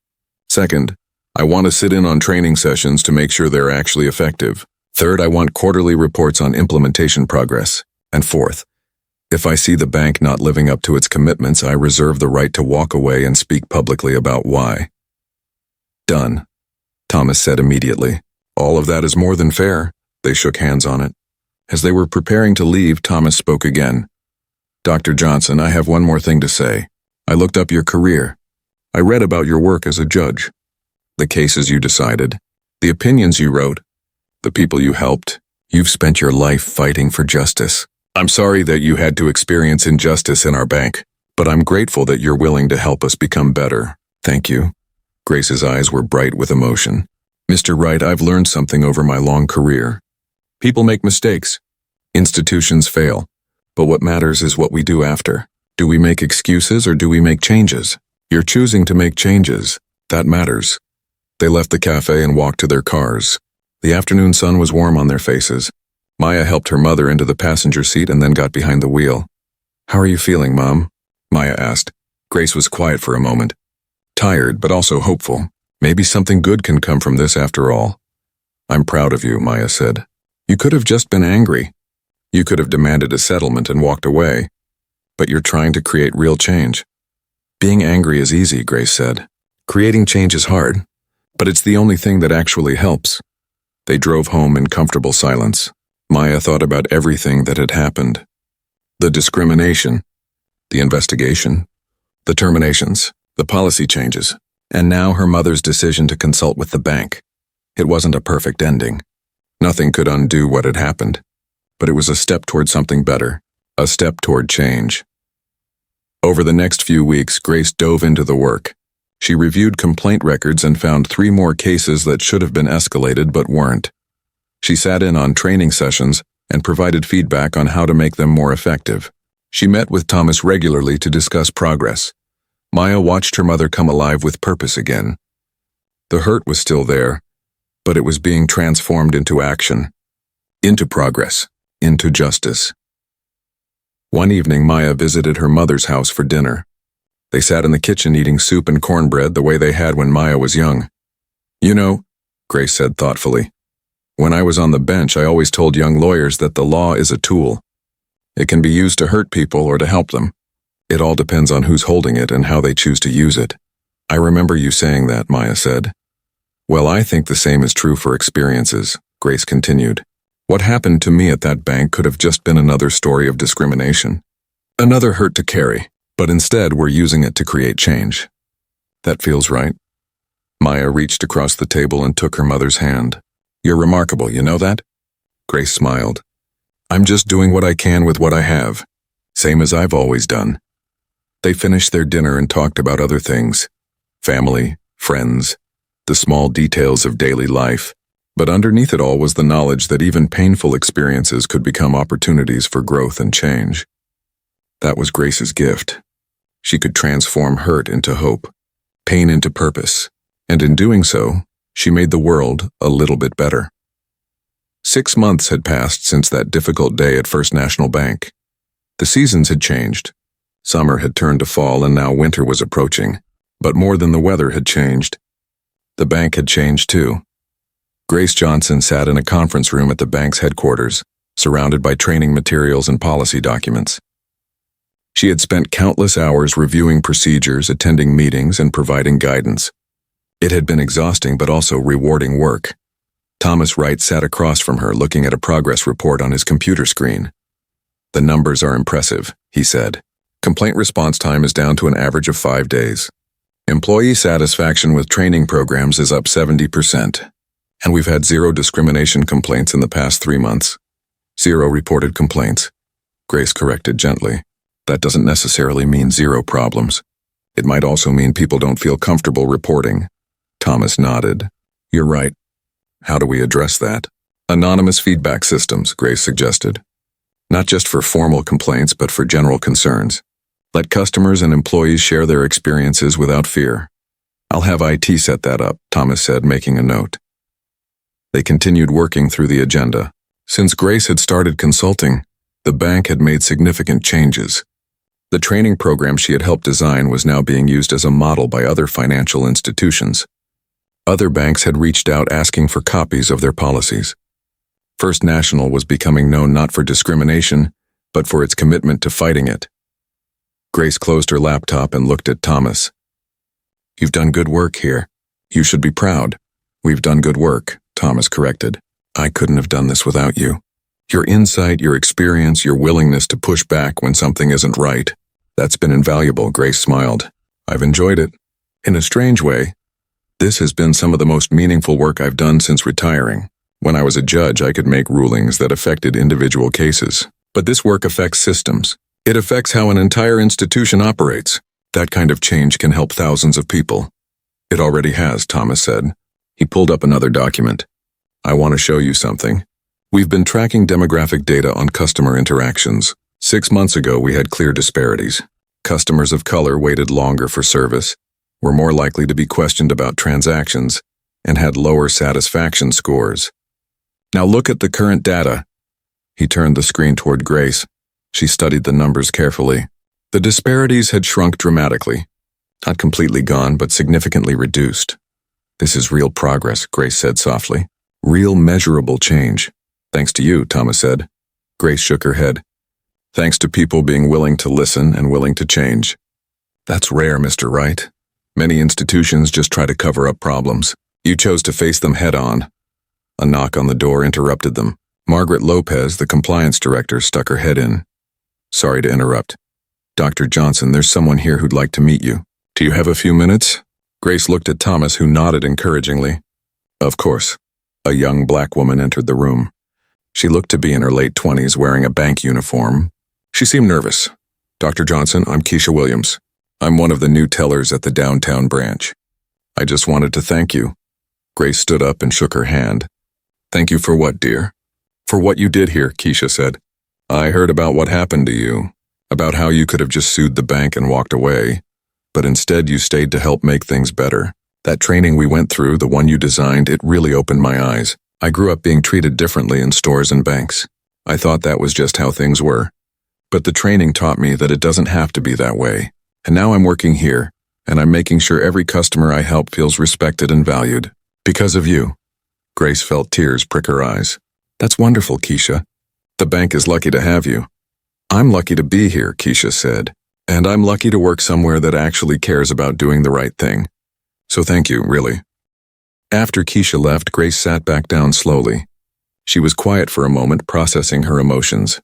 Second, I want to sit in on training sessions to make sure they're actually effective. Third, I want quarterly reports on implementation progress. And fourth, if I see the bank not living up to its commitments, I reserve the right to walk away and speak publicly about why. Done, Thomas said immediately. All of that is more than fair. They shook hands on it. As they were preparing to leave, Thomas spoke again. Dr. Johnson, I have one more thing to say. I looked up your career. I read about your work as a judge. The cases you decided, the opinions you wrote, the people you helped. You've spent your life fighting for justice. I'm sorry that you had to experience injustice in our bank, but I'm grateful that you're willing to help us become better. Thank you. Grace's eyes were bright with emotion. Mr. Wright, I've learned something over my long career. People make mistakes. Institutions fail. But what matters is what we do after. Do we make excuses or do we make changes? You're choosing to make changes. That matters. They left the cafe and walked to their cars. The afternoon sun was warm on their faces. Maya helped her mother into the passenger seat and then got behind the wheel. How are you feeling, Mom? Maya asked. Grace was quiet for a moment. Tired, but also hopeful. Maybe something good can come from this after all. I'm proud of you, Maya said. You could have just been angry. You could have demanded a settlement and walked away. But you're trying to create real change. Being angry is easy, Grace said. Creating change is hard, but it's the only thing that actually helps. They drove home in comfortable silence. Maya thought about everything that had happened. The discrimination, the investigation, the terminations, the policy changes, and now her mother's decision to consult with the bank. It wasn't a perfect ending. Nothing could undo what had happened, but it was a step toward something better, a step toward change. Over the next few weeks, Grace dove into the work. She reviewed complaint records and found 3 more cases that should have been escalated but weren't. She sat in on training sessions and provided feedback on how to make them more effective. She met with Thomas regularly to discuss progress. Maya watched her mother come alive with purpose again. The hurt was still there, but it was being transformed into action, into progress, into justice. One evening, Maya visited her mother's house for dinner. They sat in the kitchen eating soup and cornbread the way they had when Maya was young. You know, Grace said thoughtfully, when I was on the bench, I always told young lawyers that the law is a tool. It can be used to hurt people or to help them. It all depends on who's holding it and how they choose to use it. I remember you saying that, Maya said. Well, I think the same is true for experiences, Grace continued. What happened to me at that bank could have just been another story of discrimination. Another hurt to carry, but instead we're using it to create change. That feels right. Maya reached across the table and took her mother's hand. You're remarkable, you know that? Grace smiled. I'm just doing what I can with what I have, same as I've always done. They finished their dinner and talked about other things. Family, friends, the small details of daily life. But underneath it all was the knowledge that even painful experiences could become opportunities for growth and change. That was Grace's gift. She could transform hurt into hope, pain into purpose, and in doing so, she made the world a little bit better. 6 months had passed since that difficult day at First National Bank. The seasons had changed. Summer had turned to fall and now winter was approaching. But more than the weather had changed, the bank had changed too. Grace Johnson sat in a conference room at the bank's headquarters, surrounded by training materials and policy documents. She had spent countless hours reviewing procedures, attending meetings, and providing guidance. It had been exhausting but also rewarding work. Thomas Wright sat across from her looking at a progress report on his computer screen. The numbers are impressive, he said. Complaint response time is down to an average of 5 days. Employee satisfaction with training programs is up 70%. And we've had 0 discrimination complaints in the past 3 months. 0 reported complaints. Grace corrected gently. That doesn't necessarily mean 0 problems. It might also mean people don't feel comfortable reporting. Thomas nodded. You're right. How do we address that? Anonymous feedback systems, Grace suggested. Not just for formal complaints, but for general concerns. Let customers and employees share their experiences without fear. I'll have IT set that up, Thomas said, making a note. They continued working through the agenda. Since Grace had started consulting, the bank had made significant changes. The training program she had helped design was now being used as a model by other financial institutions. Other banks had reached out asking for copies of their policies. First National was becoming known not for discrimination, but for its commitment to fighting it. Grace closed her laptop and looked at Thomas. "You've done good work here. You should be proud." "We've done good work," Thomas corrected. "I couldn't have done this without you. Your insight, your experience, your willingness to push back when something isn't right. That's been invaluable," Grace smiled. "I've enjoyed it. In a strange way, this has been some of the most meaningful work I've done since retiring. When I was a judge, I could make rulings that affected individual cases. But this work affects systems. It affects how an entire institution operates. That kind of change can help thousands of people." "It already has," Thomas said. He pulled up another document. "I want to show you something. We've been tracking demographic data on customer interactions. 6 months ago, we had clear disparities. Customers of color waited longer for service, were more likely to be questioned about transactions, and had lower satisfaction scores. Now look at the current data." He turned the screen toward Grace. She studied the numbers carefully. The disparities had shrunk dramatically. Not completely gone, but significantly reduced. "This is real progress," Grace said softly. "Real measurable change." "Thanks to you," Thomas said. Grace shook her head. "Thanks to people being willing to listen and willing to change." "That's rare, Mr. Wright. Many institutions just try to cover up problems. You chose to face them head on." A knock on the door interrupted them. Margaret Lopez, the compliance director, stuck her head in. "Sorry to interrupt. Dr. Johnson, there's someone here who'd like to meet you. Do you have a few minutes?" Grace looked at Thomas, who nodded encouragingly. "Of course." A young black woman entered the room. She looked to be in her late 20s, wearing a bank uniform. She seemed nervous. "Dr. Johnson, I'm Keisha Williams. I'm one of the new tellers at the downtown branch. I just wanted to thank you." Grace stood up and shook her hand. "Thank you for what, dear?" "For what you did here," Keisha said. "I heard about what happened to you, about how you could have just sued the bank and walked away, but instead you stayed to help make things better. That training we went through, the one you designed, it really opened my eyes. I grew up being treated differently in stores and banks. I thought that was just how things were. But the training taught me that it doesn't have to be that way. And now I'm working here, and I'm making sure every customer I help feels respected and valued. Because of you." Grace felt tears prick her eyes. "That's wonderful, Keisha. The bank is lucky to have you." "I'm lucky to be here," Keisha said. "And I'm lucky to work somewhere that actually cares about doing the right thing. So thank you, really." After Keisha left, Grace sat back down slowly. She was quiet for a moment, processing her emotions.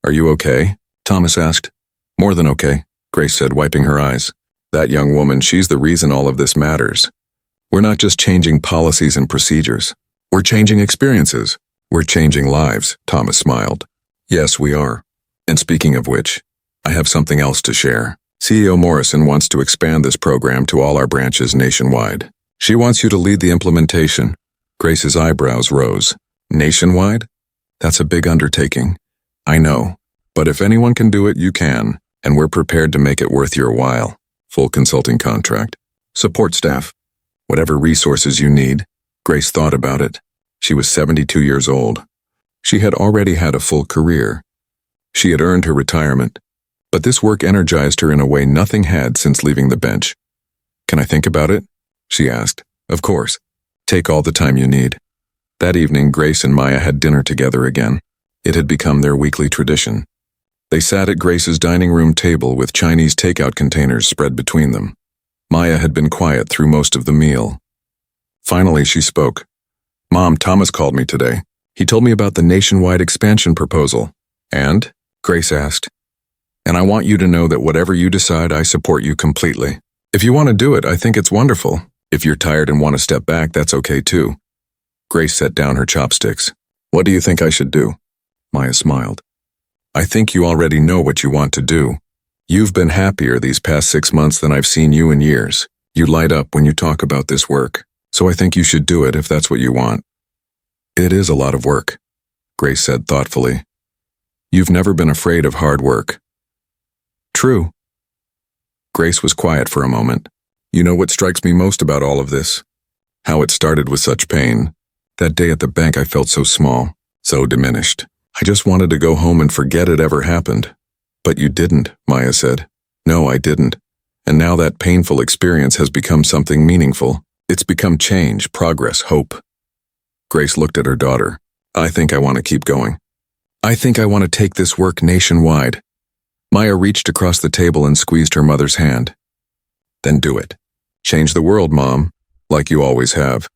"Are you okay?" Thomas asked. "More than okay," Grace said, wiping her eyes. "That young woman, she's the reason all of this matters. We're not just changing policies and procedures. We're changing experiences. We're changing lives," Thomas smiled. "Yes, we are. And speaking of which, I have something else to share. CEO Morrison wants to expand this program to all our branches nationwide. She wants you to lead the implementation." Grace's eyebrows rose. "Nationwide? That's a big undertaking. I know. But if anyone can do it, you can, and we're prepared to make it worth your while. Full consulting contract. Support staff. Whatever resources you need." Grace thought about it. She was 72 years old. She had already had a full career. She had earned her retirement, but this work energized her in a way nothing had since leaving the bench. "Can I think about it?" she asked. "Of course. Take all the time you need." That evening, Grace and Maya had dinner together again. It had become their weekly tradition. They sat at Grace's dining room table with Chinese takeout containers spread between them. Maya had been quiet through most of the meal. Finally, she spoke. "Mom, Thomas called me today. He told me about the nationwide expansion proposal." "And?" Grace asked. "And I want you to know that whatever you decide, I support you completely. If you want to do it, I think it's wonderful. If you're tired and want to step back, that's okay too." Grace set down her chopsticks. "What do you think I should do?" Maya smiled. "I think you already know what you want to do. You've been happier these past 6 months than I've seen you in years. You light up when you talk about this work, so I think you should do it if that's what you want." "It is a lot of work," Grace said thoughtfully. "You've never been afraid of hard work." "True." Grace was quiet for a moment. "You know what strikes me most about all of this? How it started with such pain. That day at the bank I felt so small, so diminished. I just wanted to go home and forget it ever happened. But you didn't," Maya said. "No, I didn't. And now that painful experience has become something meaningful. It's become change, progress, hope." Grace looked at her daughter. "I think I want to keep going." I think I want to take this work nationwide. Maya reached across the table and squeezed her mother's hand. Then do it. Change the world, Mom, like you always have.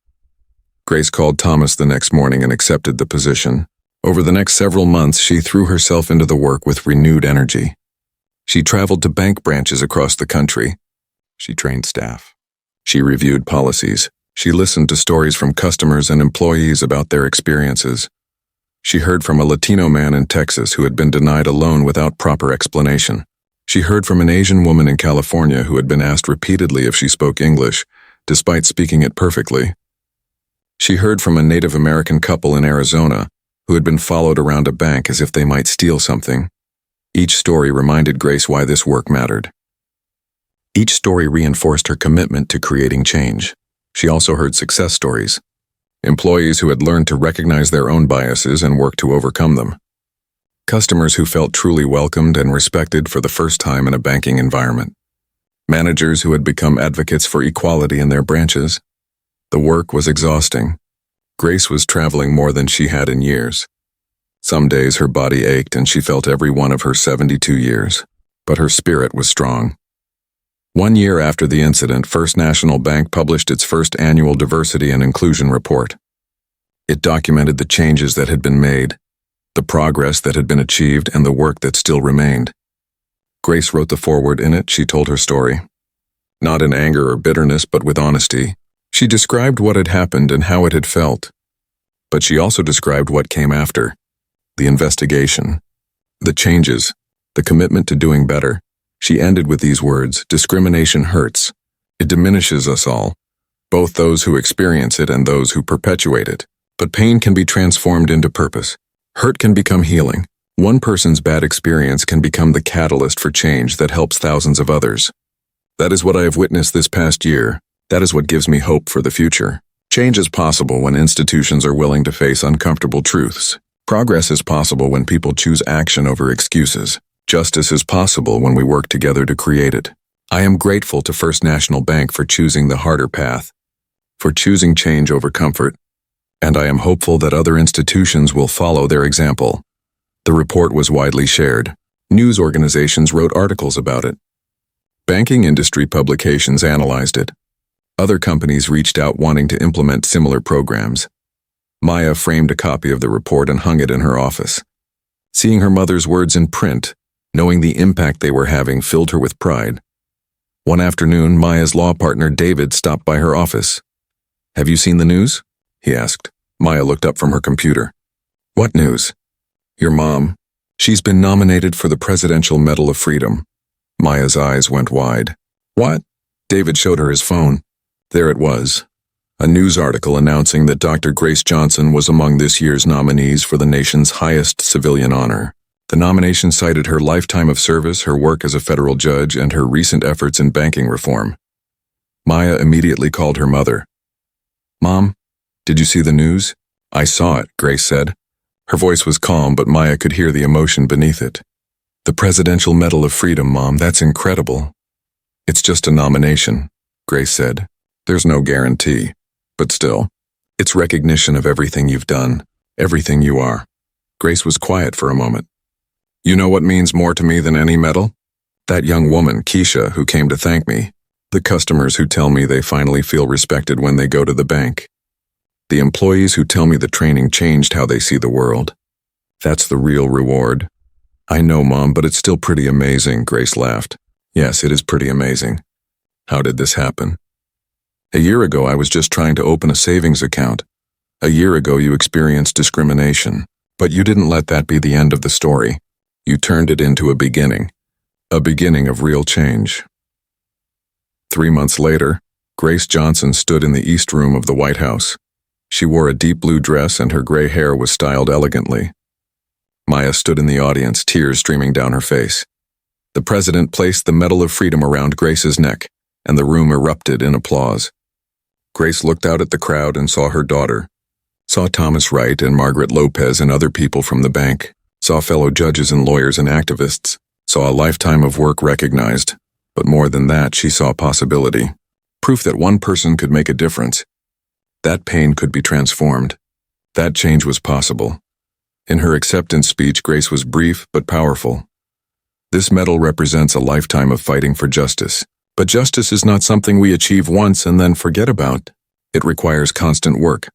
Grace called Thomas the next morning and accepted the position. Over the next several months, she threw herself into the work with renewed energy. She traveled to bank branches across the country. She trained staff. She reviewed policies. She listened to stories from customers and employees about their experiences. She heard from a Latino man in Texas who had been denied a loan without proper explanation. She heard from an Asian woman in California who had been asked repeatedly if she spoke English, despite speaking it perfectly. She heard from a Native American couple in Arizona who had been followed around a bank as if they might steal something. Each story reminded Grace why this work mattered. Each story reinforced her commitment to creating change. She also heard success stories. Employees who had learned to recognize their own biases and work to overcome them. Customers who felt truly welcomed and respected for the first time in a banking environment. Managers who had become advocates for equality in their branches. The work was exhausting. Grace was traveling more than she had in years. Some days her body ached and she felt every one of her 72 years, but her spirit was strong. 1 year after the incident, First National Bank published its first annual Diversity and Inclusion Report. It documented the changes that had been made, the progress that had been achieved, and the work that still remained. Grace wrote the foreword. In it, she told her story. Not in anger or bitterness, but with honesty. She described what had happened and how it had felt. But she also described what came after. The investigation, the changes, the commitment to doing better. She ended with these words: discrimination hurts. It diminishes us all, both those who experience it and those who perpetuate it. But pain can be transformed into purpose. Hurt can become healing. One person's bad experience can become the catalyst for change that helps thousands of others. That is what I have witnessed this past year. That is what gives me hope for the future. Change is possible when institutions are willing to face uncomfortable truths. Progress is possible when people choose action over excuses. Justice is possible when we work together to create it. I am grateful to First National Bank for choosing the harder path, for choosing change over comfort, and I am hopeful that other institutions will follow their example. The report was widely shared. News organizations wrote articles about it. Banking industry publications analyzed it. Other companies reached out wanting to implement similar programs. Maya framed a copy of the report and hung it in her office. Seeing her mother's words in print, knowing the impact they were having, filled her with pride. One afternoon, Maya's law partner David stopped by her office. "Have you seen the news?" he asked. Maya looked up from her computer. "What news?" "Your mom. She's been nominated for the Presidential Medal of Freedom." Maya's eyes went wide. "What?" David showed her his phone. There it was. A news article announcing that Dr. Grace Johnson was among this year's nominees for the nation's highest civilian honor. The nomination cited her lifetime of service, her work as a federal judge, and her recent efforts in banking reform. Maya immediately called her mother. "Mom, did you see the news?" "I saw it," Grace said. Her voice was calm, but Maya could hear the emotion beneath it. "The Presidential Medal of Freedom, Mom, that's incredible." "It's just a nomination," Grace said. "There's no guarantee. But still, it's recognition of everything you've done, everything you are." Grace was quiet for a moment. "You know what means more to me than any medal? That young woman, Keisha, who came to thank me. The customers who tell me they finally feel respected when they go to the bank. The employees who tell me the training changed how they see the world. That's the real reward." "I know, Mom, but it's still pretty amazing," Grace laughed. "Yes, it is pretty amazing. How did this happen?" "A year ago, I was just trying to open a savings account. A year ago, you experienced discrimination, but you didn't let that be the end of the story. You turned it into a beginning of real change." 3 months later, Grace Johnson stood in the East Room of the White House. She wore a deep blue dress and her gray hair was styled elegantly. Maya stood in the audience, tears streaming down her face. The president placed the Medal of Freedom around Grace's neck, and the room erupted in applause. Grace looked out at the crowd and saw her daughter, saw Thomas Wright and Margaret Lopez and other people from the bank, saw fellow judges and lawyers and activists, saw a lifetime of work recognized, but more than that, she saw possibility. Proof that one person could make a difference. That pain could be transformed. That change was possible. In her acceptance speech, Grace was brief but powerful. This medal represents a lifetime of fighting for justice. But justice is not something we achieve once and then forget about. It requires constant work,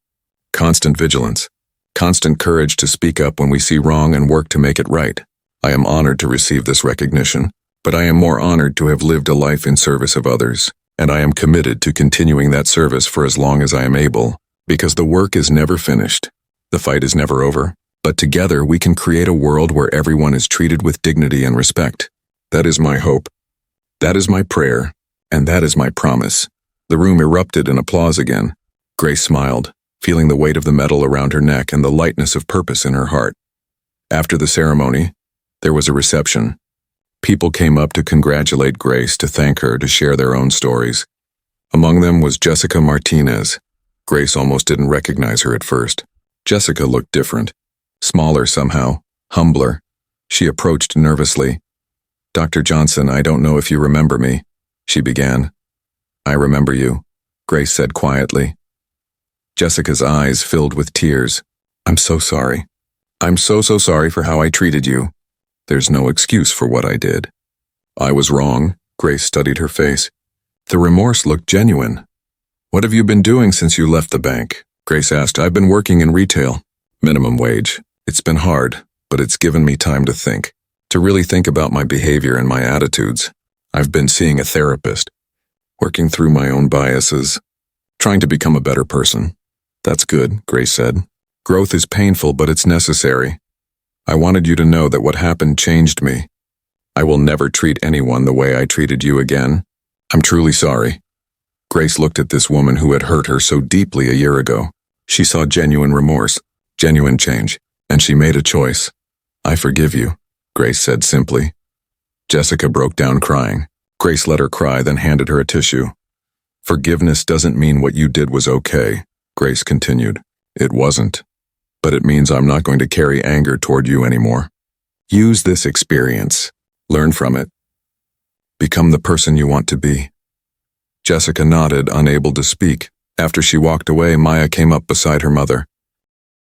constant vigilance, constant courage to speak up when we see wrong and work to make it right. I am honored to receive this recognition, but I am more honored to have lived a life in service of others, and I am committed to continuing that service for as long as I am able, because the work is never finished. The fight is never over, but together we can create a world where everyone is treated with dignity and respect. That is my hope. That is my prayer, and that is my promise. The room erupted in applause again. Grace smiled, feeling the weight of the medal around her neck and the lightness of purpose in her heart. After the ceremony, there was a reception. People came up to congratulate Grace, to thank her, to share their own stories. Among them was Jessica Martinez. Grace almost didn't recognize her at first. Jessica looked different, smaller somehow, humbler. She approached nervously. "Dr. Johnson, I don't know if you remember me," she began. "I remember you," Grace said quietly. Jessica's eyes filled with tears. "I'm so sorry. I'm so sorry for how I treated you. There's no excuse for what I did." "I was wrong." Grace studied her face. The remorse looked genuine. "What have you been doing since you left the bank?" Grace asked. "I've been working in retail. Minimum wage. It's been hard, but it's given me time to think. To really think about my behavior and my attitudes. I've been seeing a therapist, working through my own biases, trying to become a better person." "That's good," Grace said. "Growth is painful, but it's necessary. I wanted you to know that what happened changed me. I will never treat anyone the way I treated you again. I'm truly sorry." Grace looked at this woman who had hurt her so deeply a year ago. She saw genuine remorse, genuine change, and she made a choice. "I forgive you," Grace said simply. Jessica broke down crying. Grace let her cry, then handed her a tissue. "Forgiveness doesn't mean what you did was okay," Grace continued. "It wasn't. But it means I'm not going to carry anger toward you anymore. Use this experience. Learn from it. Become the person you want to be." Jessica nodded, unable to speak. After she walked away, Maya came up beside her mother.